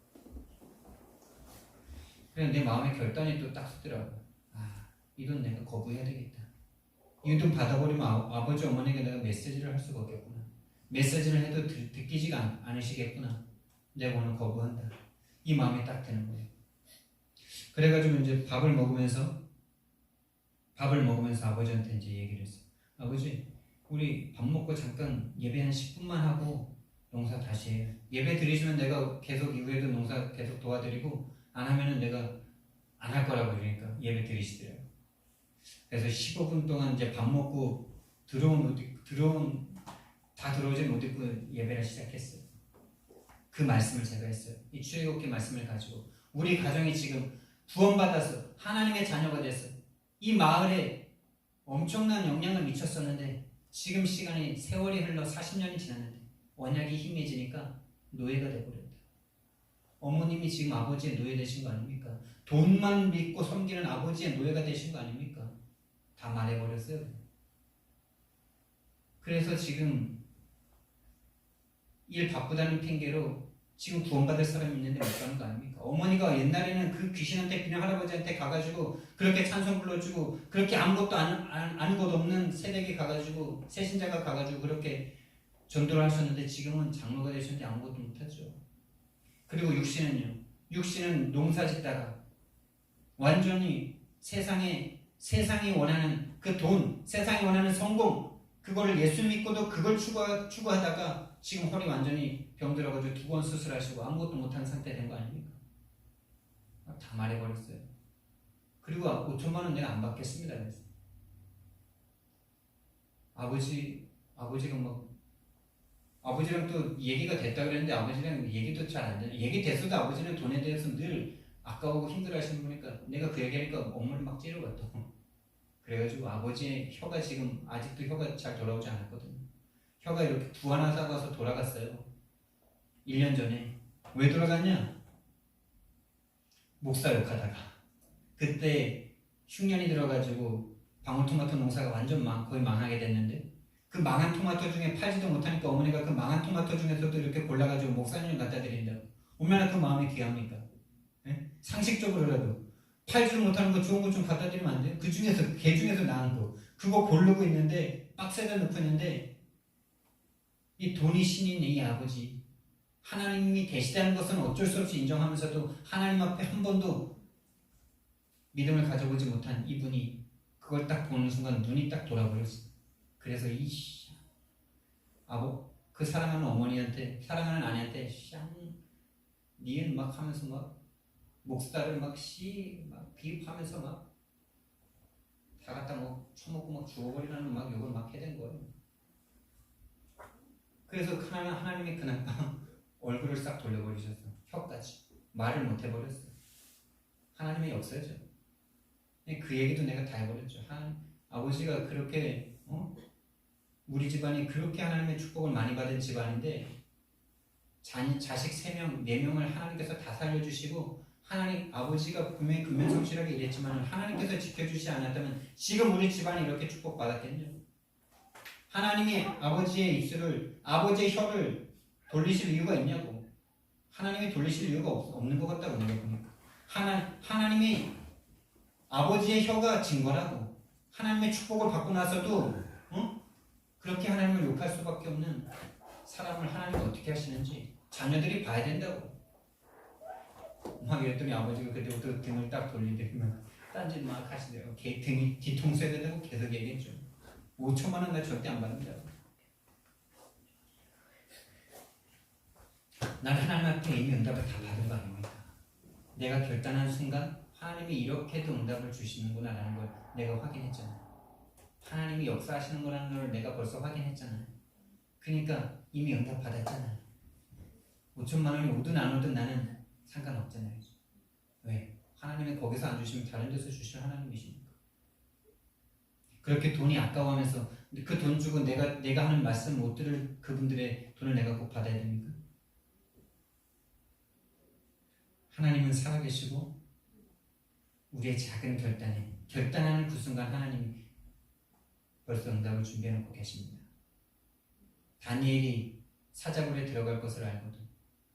그래서 내 마음의 결단이 또 딱 서더라고요. 아, 이 돈 내가 거부해야 되겠다. 이 돈 받아버리면 아버지 어머니에게 내가 메시지를 할 수가 없겠구나. 메시지를 해도 듣기지가 않으시겠구나. 내가 오늘 거부한다. 이 마음이 딱 드는 거예요. 그래가지고 이제 밥을 먹으면서 아버지한테 이제 얘기를 했어요. 아버지, 우리 밥 먹고 잠깐 예배 한 10분만 하고 농사 다시 해요. 예배 드리시면 내가 계속 이후에도 농사 계속 도와드리고 안 하면은 내가 안 할 거라고 그러니까 예배 드리시더라고요. 그래서 15분 동안 이제 밥 먹고 다 들어오지 못 입고 예배를 시작했어요. 그 말씀을 제가 했어요. 이 출애굽기 말씀을 가지고 우리 가정이 지금 구원받아서 하나님의 자녀가 돼서 이 마을에 엄청난 영향을 미쳤었는데 지금 세월이 흘러 40년이 지났는데 언약이 희미해지니까 노예가 돼버렸다. 어머님이 지금 아버지의 노예 되신 거 아닙니까? 돈만 믿고 섬기는 아버지의 노예가 되신 거 아닙니까? 다 말해버렸어요. 그래서 지금 일 바쁘다는 핑계로 지금 구원받을 사람이 있는데 못 가는 거 아닙니까? 어머니가 옛날에는 그 귀신한테 비는 할아버지한테 가가지고 그렇게 찬송 불러주고 그렇게 아무것도 아는 것 없는 세대에 가가지고 세신자가 가가지고 그렇게 전도를 하셨는데 지금은 장로가 되셨는데 아무것도 못하죠. 그리고 육신은 농사 짓다가 완전히 세상이 원하는 그 돈, 세상이 원하는 성공 그거를 예수 믿고도 그걸 추구하다가 지금 허리 완전히 병들어가지고 2번 수술하시고 아무것도 못하는 상태 된 거 아닙니까? 다 말해버렸어요. 그리고 5천만 원 내가 안 받겠습니다. 그래서 아버지랑 또 얘기가 됐다 그랬는데 아버지랑 얘기도 잘 안 돼요. 얘기 됐어도 아버지는 돈에 대해서 늘 아까우고 힘들어하시는 분이니까 내가 그 얘기하니까 엉물 막 찌르거든. 그래가지고 아버지의 혀가 지금 아직도 혀가 잘 돌아오지 않았거든요. 혀가 이렇게 두 하나 사가서 돌아갔어요. 1년 전에. 왜 돌아갔냐? 목사 욕하다가. 그때 흉년이 들어가지고 방울토마토 농사가 완전 거의 망하게 됐는데 그 망한 토마토 중에 팔지도 못하니까 어머니가 그 망한 토마토 중에서도 이렇게 골라가지고 목사님 갖다 드린다고. 얼마나 그 마음이 귀합니까? 예? 상식적으로라도 팔지도 못하는 거 좋은 거 좀 갖다 드리면 안 돼요? 그 중에서 개 중에서 나은 거 그거 고르고 있는데 박스에다 넣고 있는데 이 돈이 신인 이 아버지 하나님이 계시다는 것은 어쩔 수 없이 인정하면서도 하나님 앞에 한 번도 믿음을 가져보지 못한 이분이 그걸 딱 보는 순간 눈이 딱 돌아버렸어. 그래서 그 사랑하는 어머니한테 사랑하는 아내한테 니은 막 하면서 막 목살을 막 비입하면서 막 다 갖다 뭐 처먹고 막 죽어버리라는 막 욕을 막 해댄 거예요. 그래서 하나님이 그날 밤 얼굴을 싹 돌려버리셨어. 혀까지 말을 못 해버렸어. 하나님의 역사죠. 그 얘기도 내가 다 해버렸죠. 아버지가 그렇게 우리 집안이 그렇게 하나님의 축복을 많이 받은 집안인데 자식 3명, 4명을 하나님께서 다 살려주시고 하나님 아버지가 분명히 근면성실하게 일했지만 하나님께서 지켜주지 않았다면 지금 우리 집안이 이렇게 축복받았겠냐. 하나님이 아버지의 혀를 돌리실 이유가 있냐고. 하나님이 돌리실 이유가 없는 것 같다고 내가 보니까. 하나님이 아버지의 혀가 진 거라고. 하나님의 축복을 받고 나서도 그렇게 하나님을 욕할 수밖에 없는 사람을 하나님이 어떻게 하시는지 자녀들이 봐야 된다고. 막 이랬더니 아버지가 그때부터 등을 딱 돌리더니만 딴짓 막 하시더라고. 등이 뒤통수에 대고 계속 얘기했죠. 5천만 원 나 절대 안 받는다고. 난 하나님 앞에 이미 응답을 다 받은 거 아닙니까? 내가 결단한 순간 하나님이 이렇게도 응답을 주시는구나 라는 걸 내가 확인했잖아. 하나님이 역사하시는 거라는 걸 내가 벌써 확인했잖아. 그러니까 이미 응답 받았잖아. 5천만 원이 오든 안 오든 나는 상관없잖아요. 왜? 하나님이 거기서 안 주시면 다른 데서 주실 하나님이시니까. 그렇게 돈이 아까워하면서 그 돈 주고 내가 하는 말씀 못 들을 그분들의 돈을 내가 꼭 받아야 됩니까? 하나님은 살아계시고 우리의 작은 결단하는 그 순간 하나님이 벌써 응답을 준비해 놓고 계십니다. 다니엘이 사자굴에 들어갈 것을 알고도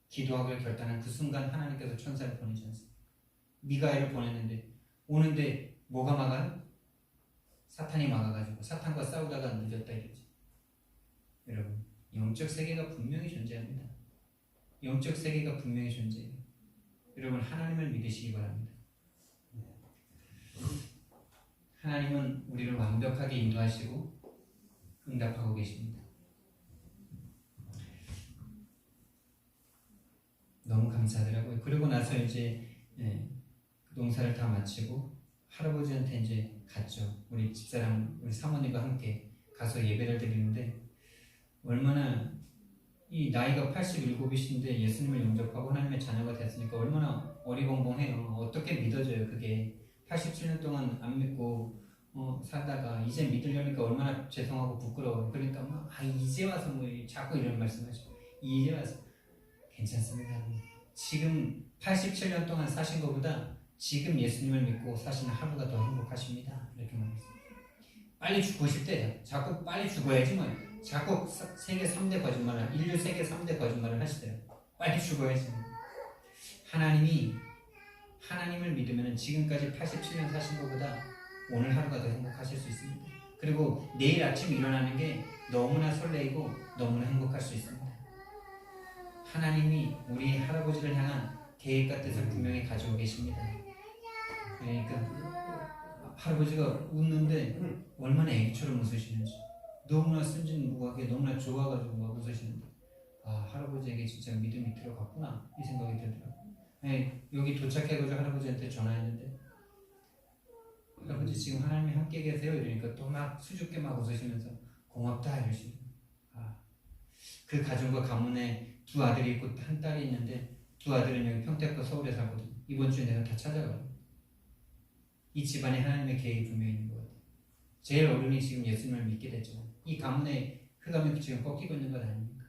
기도하기를 결단한 그 순간 하나님께서 천사를 보내지 않습니까? 미가엘을 보냈는데 오는데 뭐가 막아요? 사탄이 막아가지고 사탄과 싸우다가 늦었다 이랬지. 여러분 영적 세계가 분명히 존재합니다. 영적 세계가 분명히 존재해요. 여러분 하나님을 믿으시기 바랍니다. 하나님은 우리를 완벽하게 인도하시고 응답하고 계십니다. 너무 감사하더라고요. 그러고 나서 이제 농사를 다 마치고 할아버지한테 이제 갔죠. 우리 집사람, 우리 사모님과 함께 가서 예배를 드리는데 얼마나 이 나이가 87이신데 예수님을 영접하고 하나님의 자녀가 됐으니까 얼마나 어리벙벙해요. 어떻게 믿어져요 그게. 87년 동안 안 믿고 살다가 이제 믿으려니까 얼마나 죄송하고 부끄러워요. 그러니까 막 이제 와서 뭐 자꾸 이런 말씀하시고 이제 와서 괜찮습니다. 지금 87년 동안 사신 것보다 지금 예수님을 믿고 사시는 하루가 더 행복하십니다. 이렇게 말했어요. 빨리 죽고 싶대요. 자꾸 빨리 죽어야지 뭐. 자꾸 세계 3대 거짓말을 인류 세계 3대 거짓말을 하시대요. 빨리 죽어야지. 하나님을 믿으면 지금까지 87년 사신 것보다 오늘 하루가 더 행복하실 수 있습니다. 그리고 내일 아침 일어나는 게 너무나 설레이고 너무나 행복할 수 있습니다. 하나님이 우리 할아버지를 향한 계획과 뜻을 분명히 가지고 계십니다. 그러니까 할아버지가 웃는데 얼마나 애기처럼 웃으시는지 너무나 순진무구하게 너무나 좋아가지고 막 웃으시는데 할아버지에게 진짜 믿음이 들어갔구나 이 생각이 들더라고요. 여기 도착해가지고 할아버지한테 전화했는데 할아버지 지금 하나님이 함께 계세요? 이러니까 또 막 수줍게 막 웃으시면서 고맙다 이러시는 그 가정과 가문에 2 아들이 있고 1 딸이 있는데 2 아들은 여기 평택과 서울에 살거든요. 이번 주에 내가 다 찾아가요. 이 집안에 하나님의 계획이 분명히 있는 것 같아요. 제일 어른이 지금 예수님을 믿게 됐죠. 이 가문의 흑암이 지금 꺾이고 있는 것 아닙니까?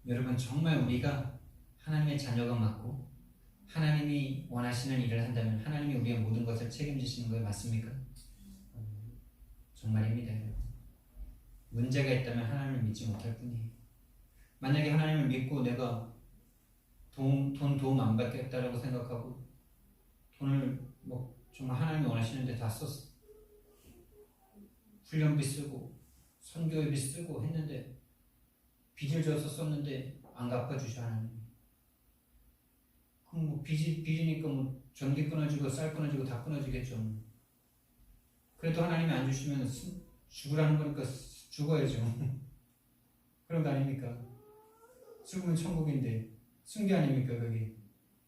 여러분 정말 우리가 하나님의 자녀가 맞고 하나님이 원하시는 일을 한다면 하나님이 우리의 모든 것을 책임지시는 거에 맞습니까? 정말입니다. 문제가 있다면 하나님을 믿지 못할 뿐이에요. 만약에 하나님을 믿고 내가 돈 도움 안 받겠다라고 생각하고 돈을 뭐 정말 하나님이 원하시는데 다 썼어. 훈련비 쓰고 선교비 쓰고 했는데 빚을 져서 썼는데 안 갚아주셔 하나님. 그럼 뭐 빚이니까 뭐 전기 끊어지고 쌀 끊어지고 다 끊어지겠죠. 그래도 하나님이 안 주시면 죽으라는 거니까 죽어야죠. 그런 거 아닙니까? 죽으면 천국인데 순교 아닙니까 그게?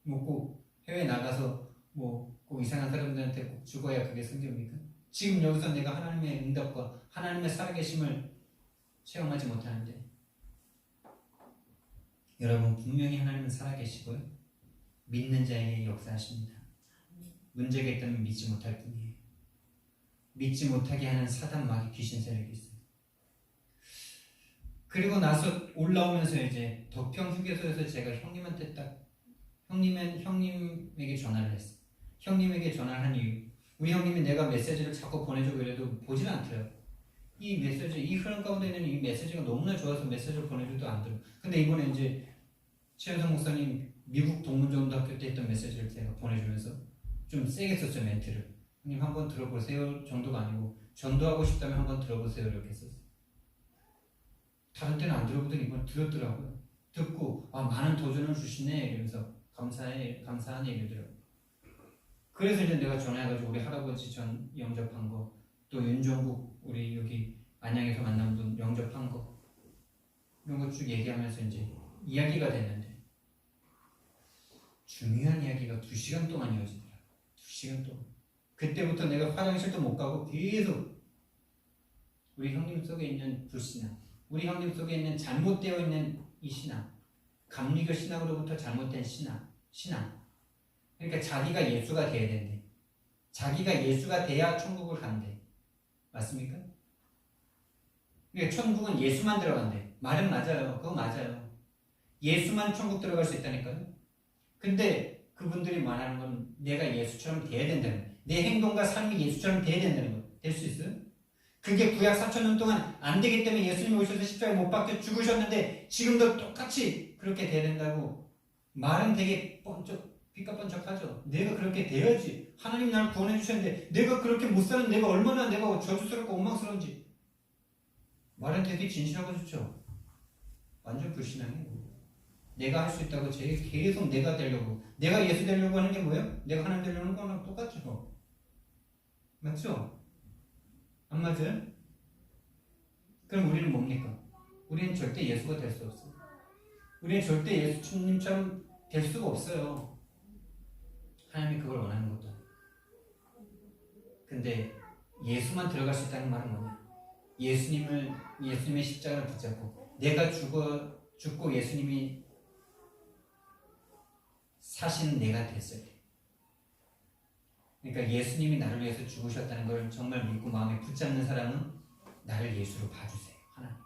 뭐 꼭 해외 나가서 뭐 꼭 이상한 사람들한테 꼭 죽어야 그게 순교입니까? 지금 여기서 내가 하나님의 응답과 하나님의 살아계심을 체험하지 못하는데 여러분 분명히 하나님은 살아계시고요. 믿는 자에게 역사하십니다. 문제가 있다면 믿지 못할 뿐이에요. 믿지 못하게 하는 사단 마귀 귀신 세력이 있어요. 그리고 나서 올라오면서 이제 덕평 휴게소에서 제가 형님한테 딱 형님에게 전화를 했어요. 형님에게 전화를 한 이유, 우리 형님이 내가 메시지를 자꾸 보내주고 이래도 보질 않더라고요. 이 메시지, 이 흐름 가운데 있는 이 메시지가 너무나 좋아서 메시지를 보내줘도 안 들어. 근데 이번에 이제 최현성 목사님 미국 동문정도학교 때 했던 메시지를 제가 보내주면서 좀 세게 썼죠, 멘트를. 형님 한번 들어보세요 정도가 아니고 전도하고 싶다면 한번 들어보세요 이렇게 썼어요. 다른 때는 안 들어보더니 이번 들었더라고요. 듣고 많은 도전을 주시네 이러면서 감사한 얘기더라고요. 그래서 이제 내가 전화해가지고 우리 할아버지 전 영접한 거, 또 윤종국 우리 여기 안양에서 만난 분 영접한 거 이런 거 쭉 얘기하면서 이제 이야기가 됐는데 중요한 이야기가 2시간 동안 이어지더라고요. 2시간 동안. 그때부터 내가 화장실도 못 가고 계속 우리 형님 속에 있는 불신앙, 우리 형님 속에 있는 잘못되어 있는 이 신앙, 감리교 신앙으로부터 잘못된 신앙. 그러니까 자기가 예수가 돼야 된대. 자기가 예수가 돼야 천국을 간대. 맞습니까? 그러니까 천국은 예수만 들어간대. 말은 맞아요. 그거 맞아요. 예수만 천국 들어갈 수 있다니까요. 근데 그분들이 말하는 건 내가 예수처럼 돼야 된다는 거예요. 내 행동과 삶이 예수처럼 돼야 된다는 거예요. 될 수 있어요? 그게 구약 4,000년 동안 안 되기 때문에 예수님이 오셔서 십자가에 못 박혀 죽으셨는데 지금도 똑같이 그렇게 돼야 된다고 말은 되게 삐까뻔쩍하죠. 내가 그렇게 돼야지. 하나님 나를 구원해 주셨는데 내가 그렇게 못 사는 내가 얼마나 내가 저주스럽고 원망스러운지 말은 되게 진실하고 좋죠. 완전 불신앙이에요. 내가 할 수 있다고 계속 내가 되려고, 내가 예수 되려고 하는 게 뭐예요? 내가 하나님 되려는 거랑 똑같죠. 맞죠? 안 맞아요? 그럼 우리는 뭡니까? 우리는 절대 예수가 될 수 없어요. 우리는 절대 예수님처럼 될 수가 없어요. 하나님이 그걸 원하는 것도 아니에요. 근데 예수만 들어갈 수 있다는 말은 뭐냐? 예수님의 십자가를 붙잡고 내가 죽고 예수님이 사신 내가 됐어야 돼. 그러니까 예수님이 나를 위해서 죽으셨다는 걸 정말 믿고 마음에 붙잡는 사람은 나를 예수로 봐주세요. 하나님.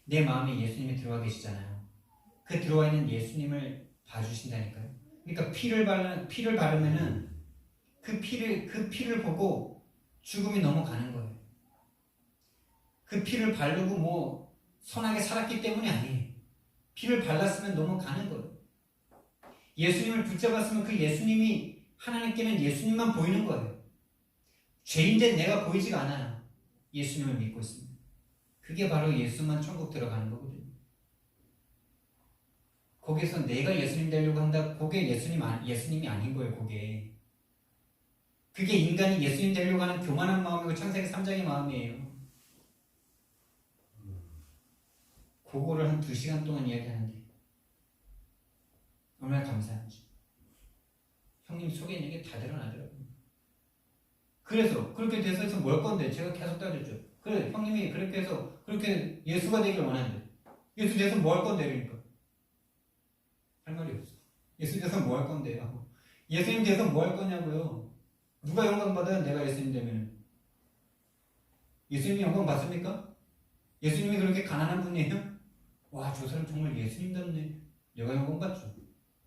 내 마음에 예수님이 들어와 계시잖아요. 그 들어와 있는 예수님을 봐주신다니까요. 그러니까 피를 바르면은 그 피를 보고 죽음이 넘어가는 거예요. 그 피를 바르고 뭐 선하게 살았기 때문이 아니에요. 피를 발랐으면 넘어가는 거예요. 예수님을 붙잡았으면 그 예수님이 하나님께는 예수님만 보이는 거예요. 죄인된 내가 보이지가 않아요. 예수님을 믿고 있습니다. 그게 바로 예수만 천국 들어가는 거거든요. 거기서 내가 예수님 되려고 한다. 그게 예수님이 아닌 거예요. 그게 인간이 예수님 되려고 하는 교만한 마음이고 창세기 3장의 마음이에요. 그거를 한 2시간 동안 이야기하는데 얼마나 감사한지. 형님 속에 있는 게 다 드러나더라고요. 그래서 그렇게 돼서 뭘 건데 제가 계속 따졌죠. 그래 형님이 그렇게 해서 그렇게 예수가 되길 원하는데 예수 돼서 뭐 할 건데 그러니까 할 말이 없어. 예수 돼서 뭐 할 건데요. 예수님 돼서 뭐 할 거냐고요. 누가 영광 받아요? 내가 예수님 되면. 예수님이 영광 받습니까? 예수님이 그렇게 가난한 분이에요? 와, 저 사람 정말 예수님답네. 영향을 못 받죠.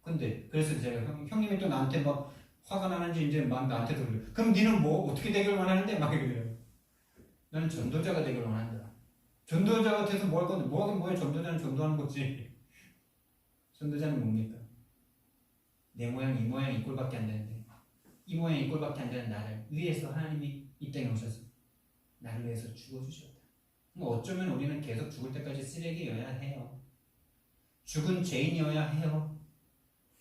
근데 그래서 제가 형님이 또 나한테 막 화가 나는지 이제 막 나한테도 그래요. 그럼 니는 뭐 어떻게 되길 원하는데? 막 이래요. 나는 전도자가 되길 원한다. 전도자가 돼서 뭐 할 건데? 뭐 하긴 뭐해. 전도자는 전도하는 거지. 전도자는 뭡니까? 내 모양 이 모양 이 꼴밖에 안 되는데 이 모양 이 꼴밖에 안 되는 나를 위해서 하나님이 이 땅에 오셔서 나를 위해서 죽어주셨다. 뭐 어쩌면 우리는 계속 죽을 때까지 쓰레기여야 해요. 죽은 죄인이어야 해요.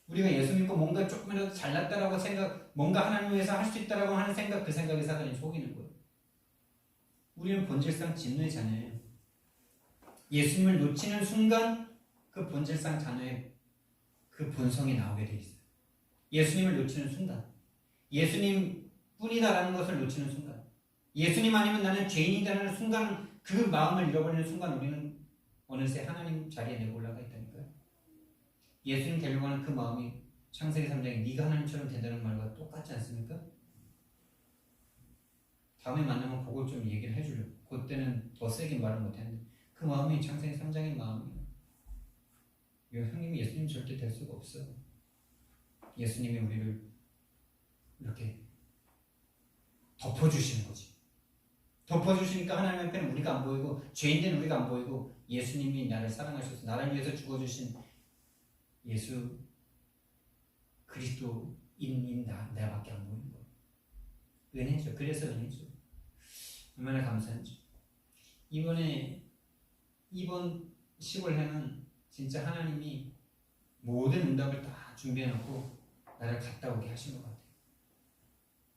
우리가 예수 믿고 뭔가 조금이라도 잘났다라고 생각, 뭔가 하나님 위해서 할 수 있다라고 하는 생각, 그 생각에 사단이 속이는 거예요. 우리는 본질상 진노의 자녀예요. 예수님을 놓치는 순간 그 본질상 자녀의 그 본성이 나오게 돼 있어요. 예수님을 놓치는 순간, 예수님 뿐이다라는 것을 놓치는 순간, 예수님 아니면 나는 죄인이다라는 순간, 그 마음을 잃어버리는 순간 우리는 어느새 하나님 자리에 내고 올라가 있다니까요. 예수님 되려고 하는 그 마음이 창세기 3장에 네가 하나님처럼 된다는 말과 똑같지 않습니까? 다음에 만나면 그걸 좀 얘기를 해주려고. 그때는 더 세게 말을 못했는데 그 마음이 창세기 3장의 마음이에요. 형님이 예수님 절대 될 수가 없어요. 예수님이 우리를 이렇게 덮어주시는 거지. 덮어주시니까 하나님 앞에는 우리가 안 보이고 죄인된 우리가 안 보이고 예수님이 나를 사랑하셔서 나를 위해서 죽어주신 예수 그리스도인인 나밖에 안 보이는 거예요. 은혜죠. 그래서 은혜죠. 얼마나 감사한지. 이번 시골행은 진짜 하나님이 모든 응답을 다 준비해놓고 나를 갔다 오게 하신 것 같아요.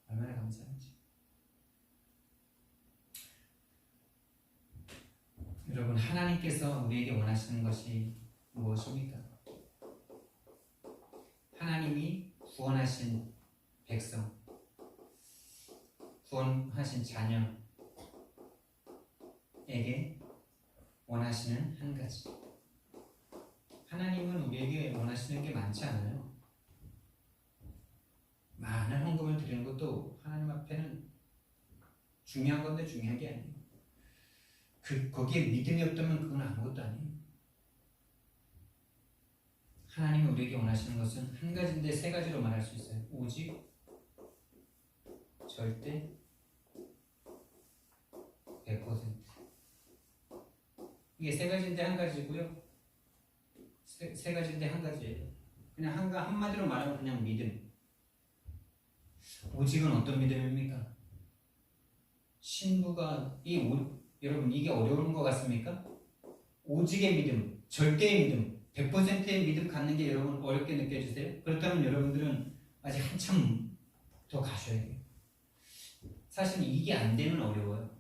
얼마나 감사한지. 여러분, 하나님께서 우리에게 원하시는 것이 무엇입니까? 하나님이 구원하신 백성, 구원하신 자녀에게 원하시는 한 가지. 하나님은 우리에게 원하시는 게 많지 않아요. 많은 헌금을 드리는 것도 하나님 앞에는 중요한 건데 중요한 게 아니에요. 거기에 믿음이 없다면 그건 아무것도 아니에요. 하나님이 우리에게 원하시는 것은 한 가지인데 세 가지로 말할 수 있어요. 오직, 절대, 100%. 이게 세 가지인데 한 가지고요. 세 가지인데 한 가지예요. 그냥 한마디로 말하면 그냥 믿음. 오직은 어떤 믿음입니까? 신부가 여러분 이게 어려운 것 같습니까? 오직의 믿음, 절대의 믿음, 100%의 믿음 갖는 게 여러분 어렵게 느껴지세요? 그렇다면 여러분들은 아직 한참 더 가셔야 돼요. 사실 이게 안 되면 어려워요.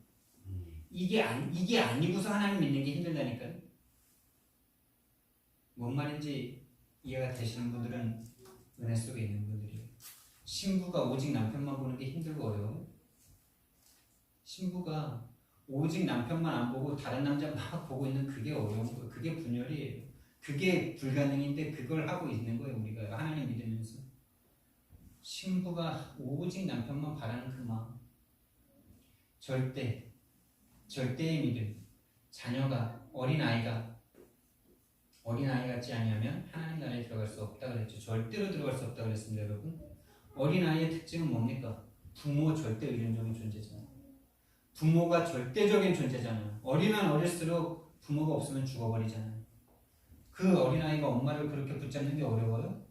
이게 아니고서 하나님 믿는 게 힘들다니까요. 뭔 말인지 이해가 되시는 분들은 은혜 속에 있는 분들이에요. 신부가 오직 남편만 보는 게 힘들고 어려워요. 신부가 오직 남편만 안 보고 다른 남자 막 보고 있는 그게 어려운 거예요. 그게 분열이에요. 그게 불가능인데 그걸 하고 있는 거예요. 우리가 하나님 믿으면서. 신부가 오직 남편만 바라는 그 마음. 절대의 믿음. 자녀가, 어린아이 같지 않으면 하나님 나라에 들어갈 수 없다 그랬죠. 절대로 들어갈 수 없다 그랬습니다, 여러분. 어린아이의 특징은 뭡니까? 부모 절대 의존적인 존재잖아요. 부모가 절대적인 존재잖아요. 어리면 어릴수록 부모가 없으면 죽어버리잖아요. 그 어린아이가 엄마를 그렇게 붙잡는 게 어려워요?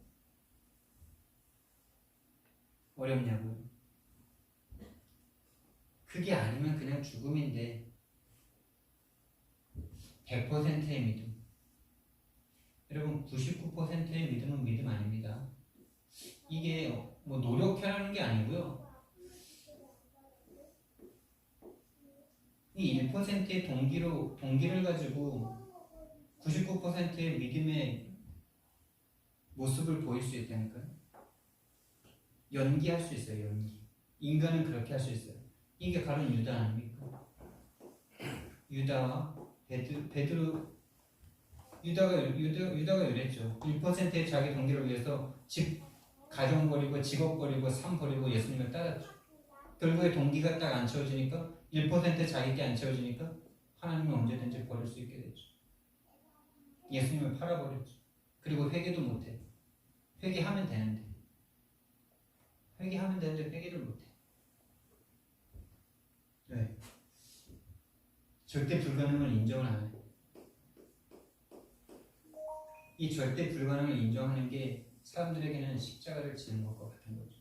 어렵냐고요? 그게 아니면 그냥 죽음인데 100%의 믿음. 여러분 99%의 믿음은 믿음 아닙니다. 이게 뭐 노력하라는 게 아니고요. 이 1%의 동기를 가지고 99%의 믿음의 모습을 보일 수 있다니까요. 연기할 수 있어요. 연기. 인간은 그렇게 할 수 있어요. 이게 바로 유다 아닙니까? 유다와 유다가 이랬죠. 1%의 자기 동기를 위해서 가정 버리고 직업 버리고 삶 버리고 예수님을 따랐죠. 결국에 동기가 딱 안 채워지니까 1% 자기 게 안 채워지니까 하나님은 언제든지 버릴 수 있게 됐죠. 예수님을 팔아버렸죠. 그리고 회개도 못해. 회개하면 되는데 회개를 못해. 왜? 절대 불가능을 인정을 안 해. 이 절대 불가능을 인정하는 게 사람들에게는 십자가를 지는 것과 같은 거죠.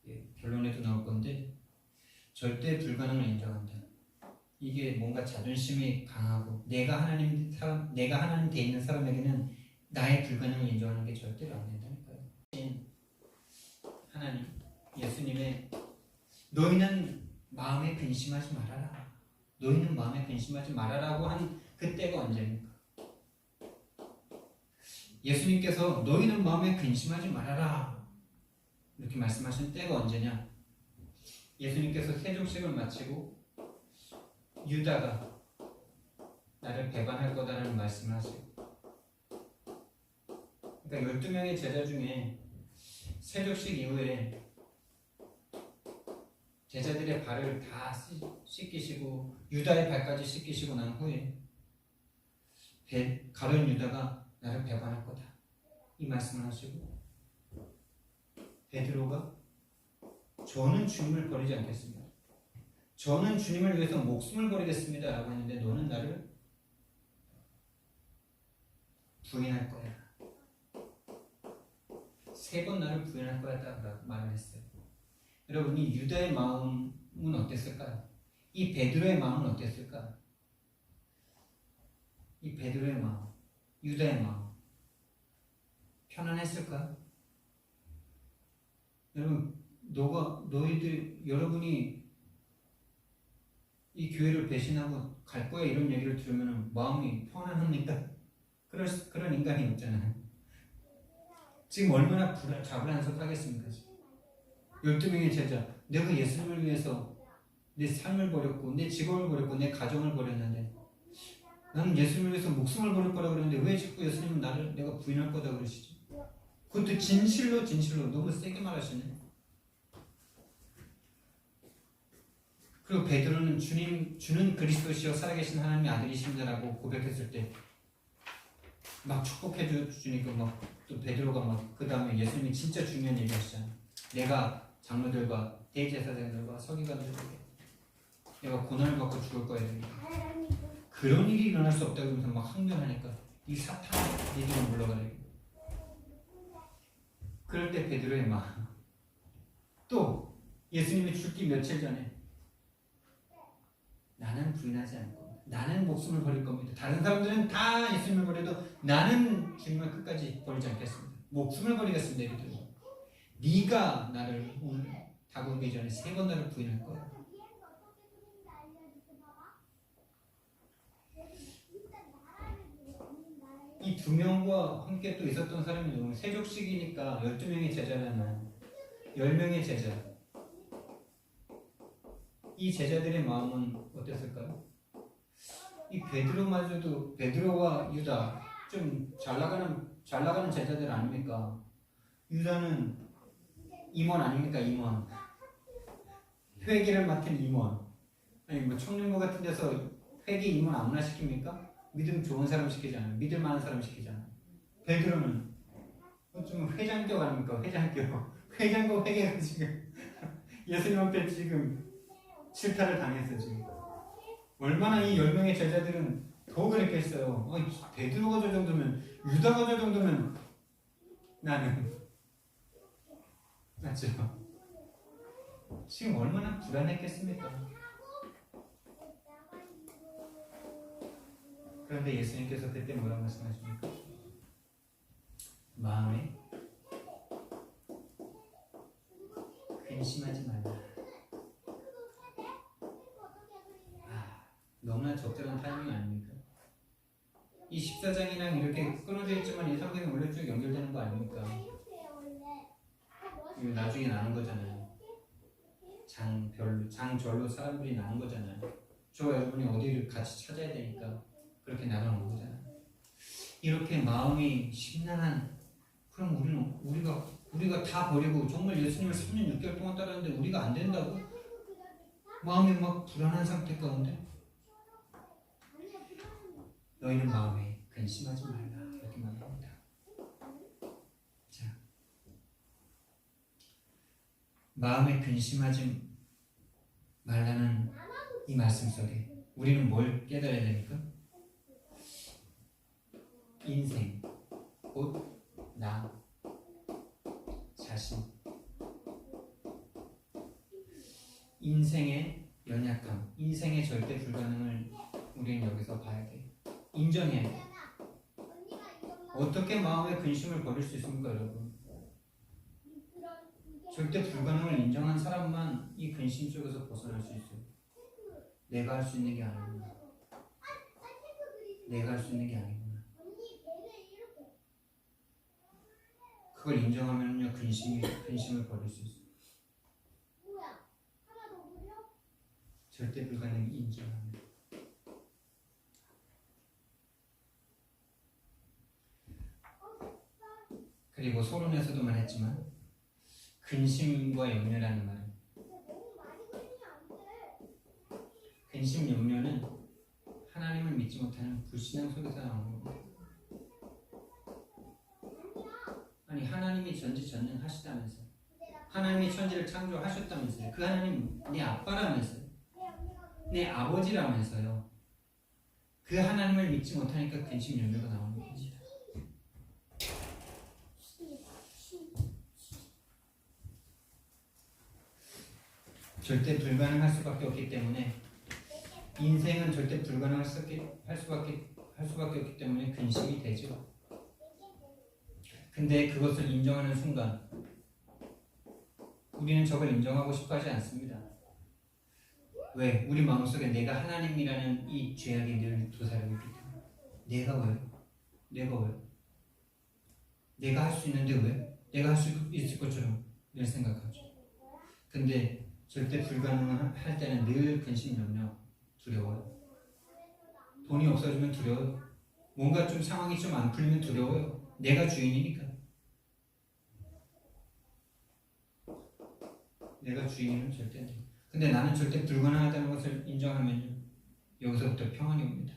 예, 결론에도 나올 건데 절대 불가능을 인정한다. 이게 뭔가 자존심이 강하고 내가 하나님 돼 있는 사람에게는 나의 불가능을 인정하는 게 절대로 안 된다니까요. 하나님, 예수님의 너희는 마음에 근심하지 말아라. 너희는 마음에 근심하지 말아라고 한 그때가 언제입니까? 예수님께서 너희는 마음에 근심하지 말아라 이렇게 말씀하신 때가 언제냐? 예수님께서 세족식을 마치고 유다가 나를 배반할 거다라는 말씀을 하세요. 그러니까 12명의 제자 중에 세족식 이후에 제자들의 발을 다 씻기시고 유다의 발까지 씻기시고 난 후에 가룟 유다가 나를 배반할 거다 이 말씀을 하시고 베드로가 저는 주님을 버리지 않겠습니다. 저는 주님을 위해서 목숨을 버리겠습니다 라고 했는데 너는 나를 부인할 거야. 3번 나를 부인할 거야 라고 말을 했어요. 여러분 이 유다의 마음은 어땠을까요? 이 베드로의 마음은 어땠을까요? 이 베드로의 마음, 유다의 마음 편안했을까요? 여러분 여러분이 이 교회를 배신하고 갈 거야 이런 얘기를 들으면 마음이 편안합니까? 그런 인간이 없잖아요. 지금 얼마나 자불안석하겠습니까? 12명의 제자, 내가 예수님을 위해서 내 삶을 버렸고 내 직업을 버렸고 내 가정을 버렸는데 나는 예수님을 위해서 목숨을 버릴 거라고 그러는데 왜 자꾸 예수님은 내가 부인할 거다 그러시죠? 그것도 진실로 너무 세게 말하시네. 그리고 베드로는 주는 그리스도시여 살아계신 하나님의 아들이십니다라고 고백했을 때 막 축복해 주니까 막 또 베드로가 막 그 다음에 예수님이 진짜 중요한 얘기 하시잖아요. 내가 장로들과 대제사장들과 서기관들에게 내가 고난을 받고 죽을 거야. 그런 일이 일어날 수 없다고 하면서 막 항변하니까 이 사탄 니들은 물러가라. 그럴 때 베드로의 마음 또 예수님이 죽기 며칠 전에 나는 부인하지 않고 나는 목숨을 버릴 겁니다. 다른 사람들은 다 예수님을 버려도 나는 주님을 끝까지 버리지 않겠습니다. 목숨을 버리겠습니다. 이러더니 네가 나를 오늘 다가오기 전에 3번 나를 부인할 거야. 이 2명과 함께 또 있었던 사람이 누구냐? 세족식이니까 12명의 제자라면 10명의 제자. 이 제자들의 마음은 어땠을까요? 이 베드로마저도 베드로와 유다 좀 잘 나가는 제자들 아닙니까? 유다는 임원 아닙니까? 임원. 회계를 맡은 임원. 아니 뭐 청년부 같은 데서 회계 임원 아무나 시킵니까? 믿음 좋은 사람 시키잖아요. 믿을 만한 사람 시키잖아요. 베드로는 좀 회장격 아닙니까? 회장격 회계가 지금 예수님 앞에 지금 질타를 당했어 지금. 얼마나 이 10명의 제자들은 더 그랬겠어요. 베드로가 저 정도면 유다가 저 정도면 나는 맞죠? 지금 얼마나 불안했겠습니까? 그런데 예수님께서 그때 뭐라고 말씀하십니까? 마음에 근심하지 말라. 너무나 적절한 타이밍 아닙니까? 이 14장이랑 이렇게 끊어져 있지만 이 성경이 원래 쭉 연결되는 거 아닙니까? 이거 나중에 나는 거잖아요. 장절로 사람들이 나는 거잖아요. 저와 여러분이 어디를 같이 찾아야 되니까 그렇게 나가는 거잖아요. 이렇게 마음이 심란한 그럼 우리가 다 버리고 정말 예수님을 3년 6개월 동안 따랐는데 우리가 안 된다고? 마음이 막 불안한 상태 가운데 너희는 마음에 근심하지 말라 이렇게 말합니다. 마음에 근심하지 말라는 이 말씀 속에 우리는 뭘 깨달아야 됩니까? 인생, 곧 나 자신, 인생의 연약함, 인생의 절대 불가능을 우리는 여기서 봐야 돼. 인정해야 돼. 어떻게 마음의 근심을 버릴 수 있습니까, 여러분? 절대 불가능을 인정한 사람만 이 근심 속에서 벗어날 수 있어요. 내가 할 수 있는 게 아니구나. 내가 할 수 있는 게 아니구나. 그걸 인정하면요, 근심을 버릴 수 있어요. 절대 불가능을 인정하면. 그리고 소론에서도 말했지만 근심과 염려라는 말은, 근심 염려는 하나님을 믿지 못하는 불신앙 속에서 나오는 겁니다. 아니, 하나님이 전지전능하시다면서요. 하나님이 천지를 창조하셨다면서요. 그 하나님 내 아빠라면서요. 내 아버지라면서요. 그 하나님을 믿지 못하니까 근심 염려가 나오는 겁니다. 절대 불가능할 수밖에 없기 때문에, 인생은 절대 불가능할 수밖에 없기 때문에 근심이 되죠. 근데 그것을 인정하는 순간 우리는 저걸 인정하고 싶어 하지 않습니다. 왜? 우리 마음속에 내가 하나님이라는 이 죄악이 늘 도사리고 있기 때문에. 내가 왜요? 내가 할 수 있는데 왜? 내가 할 수 있을 것처럼 늘 생각하죠. 근데 절대 불가능할 때는 늘 근심, 염려, 두려워요. 돈이 없어지면 두려워요. 뭔가 좀 상황이 좀 안 풀리면 두려워요. 내가 주인이니까. 내가 주인이면 절대 안 돼요. 근데 나는 절대 불가능하다는 것을 인정하면요, 여기서부터 평안이 옵니다.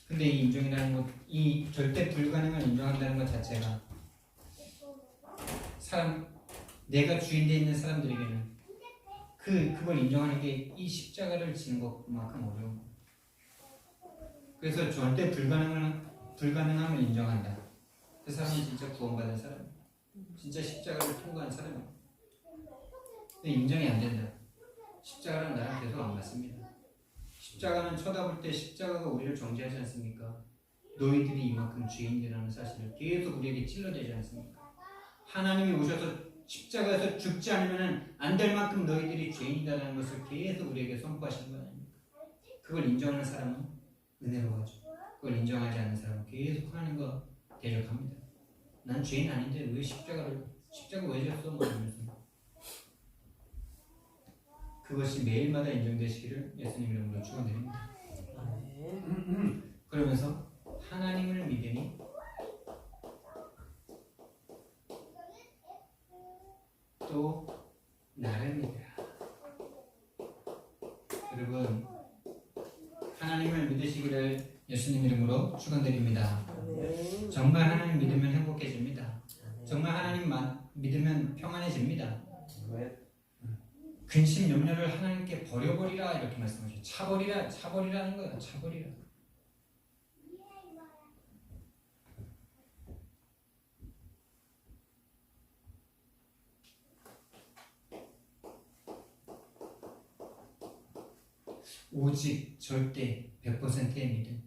근데 이 인정이라는 것, 이 절대 불가능을 인정한다는 것 자체가 내가 주인되어 있는 사람들에게는 그걸 인정하는 게 이 십자가를 지는 것만큼 어려운 거예요. 그래서 절대 불가능함을 인정한다. 그 사람은 진짜 구원받은 사람이에요. 진짜 십자가를 통과한 사람이에요. 근데 인정이 안 된다. 십자가랑 나랑 계속 안 맞습니다. 십자가는 쳐다볼 때 십자가가 우리를 정죄하지 않습니까? 너희들이 이만큼 죄인이라는 사실을 계속 우리에게 찔러대지 않습니까? 하나님이 오셔서 십자가에서 죽지 않으면 안 될 만큼 너희들이 죄인이라는 것을 계속 우리에게 선포하시는 거 아닙니까? 그걸 인정하는 사람은 은혜로워하죠. 그걸 인정하지 않는 사람은 계속 하나님과 대적합니다. 난 죄인 아닌데 왜 십자가 왜 졌어? 이러면서. 그것이 매일마다 인정되시기를 예수님 이름으로 축원드립니다. 그러면서 하나님을 믿으니 또 나를 믿으라. 여러분, 하나님을 믿으시기를 예수님 이름으로 축원드립니다. 정말 하나님 믿으면 행복해집니다. 정말 하나님 믿으면 평안해집니다. 근심 염려를 하나님께 버려버리라 이렇게 말씀하셨죠. 차버리라는 거예요. 차버리라. 오직 절대 100%의 믿음.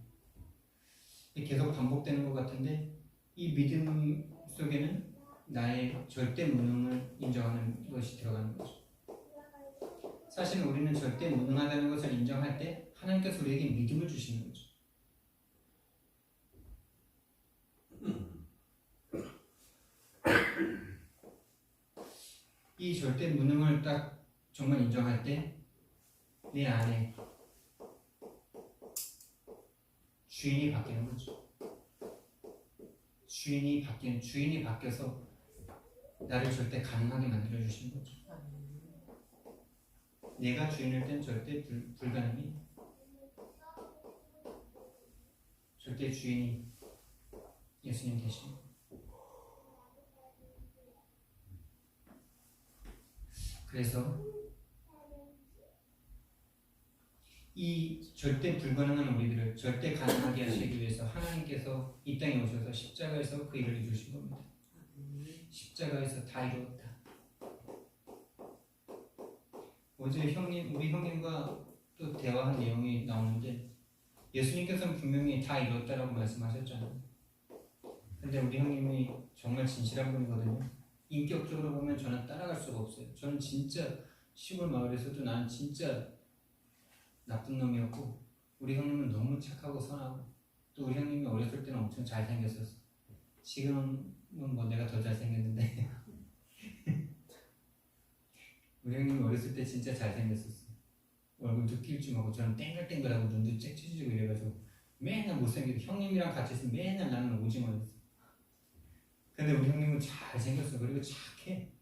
계속 반복되는 것 같은데 이 믿음 속에는 나의 절대 무능을 인정하는 것이 들어가는 거죠. 사실 우리는 절대 무능하다는 것을 인정할 때 하나님께서 우리에게 믿음을 주시는 거죠. 이 절대 무능을 딱 정말 인정할 때 내 안에 주인이 바뀌는 거죠. 주인이 바뀌어서 나를 절대 가능하게 만들어 주시는 거죠. 내가 주인일 땐 절대 불가능이, 절대 주인이 예수님 되십니다. 그래서 이 절대 불가능한 우리들을 절대 가능하게 하시기 위해서 하나님께서 이 땅에 오셔서 십자가에서 그 일을 이루신 겁니다. 십자가에서 다 이루었다. 어제 우리 형님과 또 대화한 내용이 나오는데 예수님께서는 분명히 다 이루었다라고 말씀하셨잖아요. 근데 우리 형님이 정말 진실한 분이거든요. 인격적으로 보면 저는 따라갈 수가 없어요. 저는 진짜 시골 마을에서도 난 진짜 나쁜 놈이었고 우리 형님은 너무 착하고 선하고 또 우리 형님이 어렸을 때는 엄청 잘생겼었어. 지금은 뭐 내가 더 잘생겼는데 우리 형님이 어렸을 때 진짜 잘생겼었어. 얼굴도 길쭉하고 저는 땡글땡글하고 눈도 째찢어지고 이래가지고 맨날 못생기고 형님이랑 같이 있으면 맨날 나는 오징어였어. 근데 우리 형님은 잘생겼어. 그리고 착해.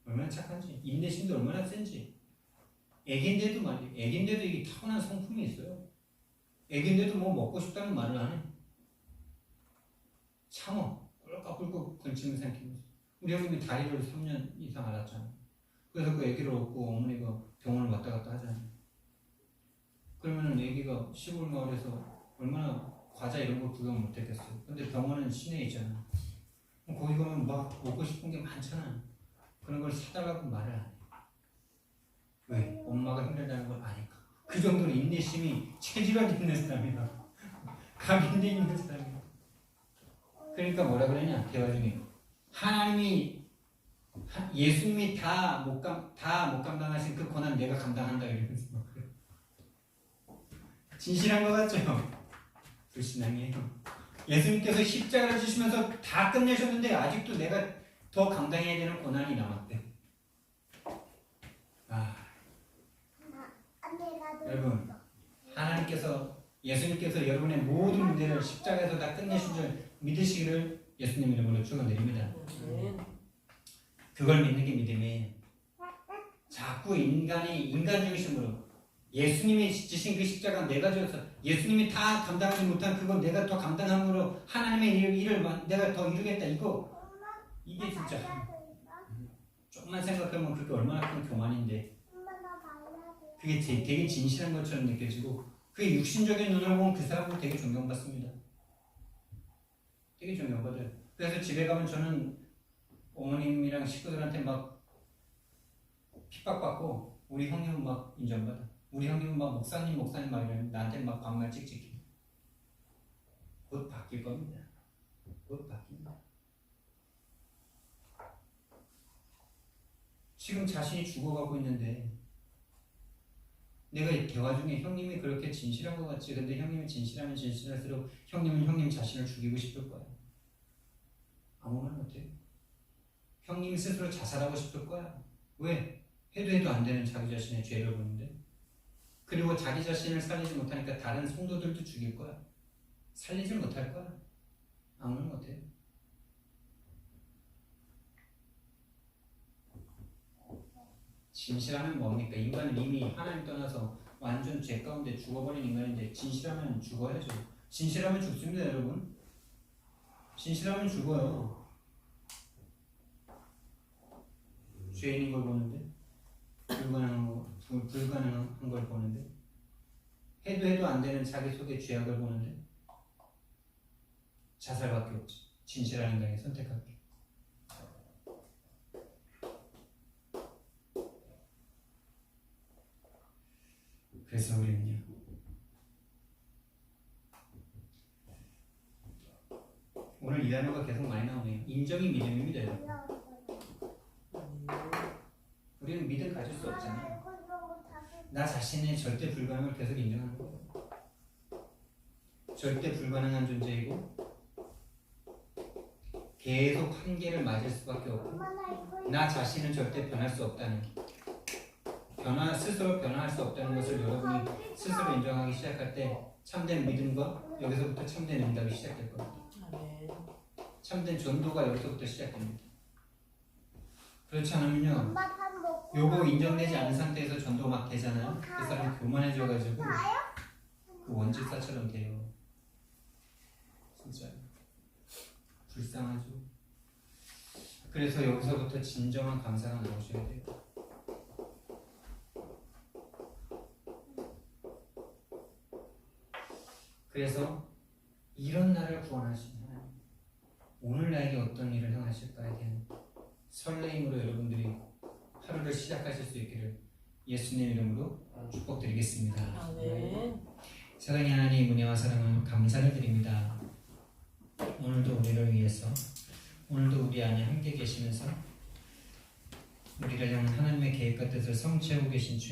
얼마나 착한지 인내심도 얼마나 센지. 애긴데도 말이야. 애긴데도 이게 타고난 성품이 있어요. 애긴데도 뭐 먹고 싶다는 말을 안 해. 참어. 꿀꺽꿀꺽 군침을 삼키면서. 우리 형님이 다리를 3년 이상 앓았잖아. 그래서 그 애기를 얻고 어머니가 병원을 왔다 갔다 하잖아. 그러면은 애기가 시골 마을에서 얼마나 과자 이런 걸 구경 못 했겠어요. 근데 병원은 시내에 있잖아. 거기 가면 막 먹고 싶은 게 많잖아. 그런 걸 사달라고 말을 안 해. 왜? 엄마가 힘들다는 걸 아니까. 그 정도로 인내심이 체질화되어 있는 사람이야. 각인돼 있는 사람이야. 그러니까 뭐라 그러냐 대화 중에 하나님이 예수님이 다 못 감당하신 그 고난 내가 감당한다 이러면서 막 그래. 진실한 것 같죠? 불신앙이에요. 예수님께서 십자가를 지시면서 다 끝내셨는데 아직도 내가 더 감당해야 되는 고난이 남았대. 여러분 하나님께서 예수님께서 여러분의 모든 문제를 십자가에서 다 끝내신 줄 믿으시기를 예수님 이름으로 축원드립니다. 그걸 믿는 게 믿음이에요. 자꾸 인간 중심으로 예수님이 지신 그 십자가 내가 져서 예수님이 다 감당하지 못한 그걸 내가 더 감당함으로 하나님의 일을 내가 더 이루겠다 이게 진짜 조금만 생각하면 그게 얼마나 큰 교만인데 그게 되게 진실한 것처럼 느껴지고 그게 육신적인 눈으로 보면 그 사람은 되게 존경받습니다. 되게 존경받아요. 그래서 집에 가면 저는 어머님이랑 식구들한테 막 핍박받고 우리 형님은 막 인정받아. 우리 형님은 막 목사님 막 이러면 나한테 막 반말 찍찍해. 곧 바뀔 겁니다. 곧 바뀝니다. 지금 자신이 죽어가고 있는데 내가 이 대화 중에 형님이 그렇게 진실한 것 같지. 근데 형님이 진실하면 진실할수록 형님은 형님 자신을 죽이고 싶을 거야. 아무 말 못해. 형님이 스스로 자살하고 싶을 거야. 왜? 해도 안 되는 자기 자신의 죄를 보는데. 그리고 자기 자신을 살리지 못하니까 다른 성도들도 죽일 거야. 살리지 못할 거야. 아무 말 못해. 진실하면 뭡니까? 인간은 이미 하나님 떠나서 완전 죄 가운데 죽어버린 인간인데 진실하면 죽어야죠. 진실하면 죽습니다, 여러분. 진실하면 죽어요. 죄인인 걸 보는데 불가능한 걸 보는데 해도 안 되는 자기 속의 죄악을 보는데 자살밖에 없지. 진실한 인간이 선택할게. 그래서 우리는요 오늘 이 단어가 계속 많이 나오네요. 인정이 믿음입니다, 여러분. 우리는 믿음 가질 수 없잖아요. 나 자신의 절대 불가능을 계속 인정하는 거예요. 절대 불가능한 존재이고 계속 한계를 맞을 수밖에 없고 나 자신은 절대 변할 수 없다는 스스로 변화할 수 없다는 것을 여러분이 스스로 인정하기 시작할 때 참된 믿음과 여기서부터 참된 응답이 시작될 겁니다. 참된 전도가 여기서부터 시작됩니다. 그렇지 않으면요 요거 인정되지 않은 상태에서 전도 막 되잖아요. 그 사람이 교만해져가지고 그 원집사처럼 돼요. 진짜 불쌍하죠. 그래서 여기서부터 진정한 감사가 나오셔야 돼요. 그래서 이런 나를 구원하신 하나님, 오늘 나에게 어떤 일을 행하실까에 대한 설레임으로 여러분들이 하루를 시작하실 수 있기를 예수님 이름으로 축복드리겠습니다. 아멘. 사랑의 하나님, 은혜와 사랑을 감사를 드립니다. 오늘도 우리를 위해서, 오늘도 우리 안에 함께 계시면서 우리를 향한 하나님의 계획과 뜻을 성취하고 계신 주님,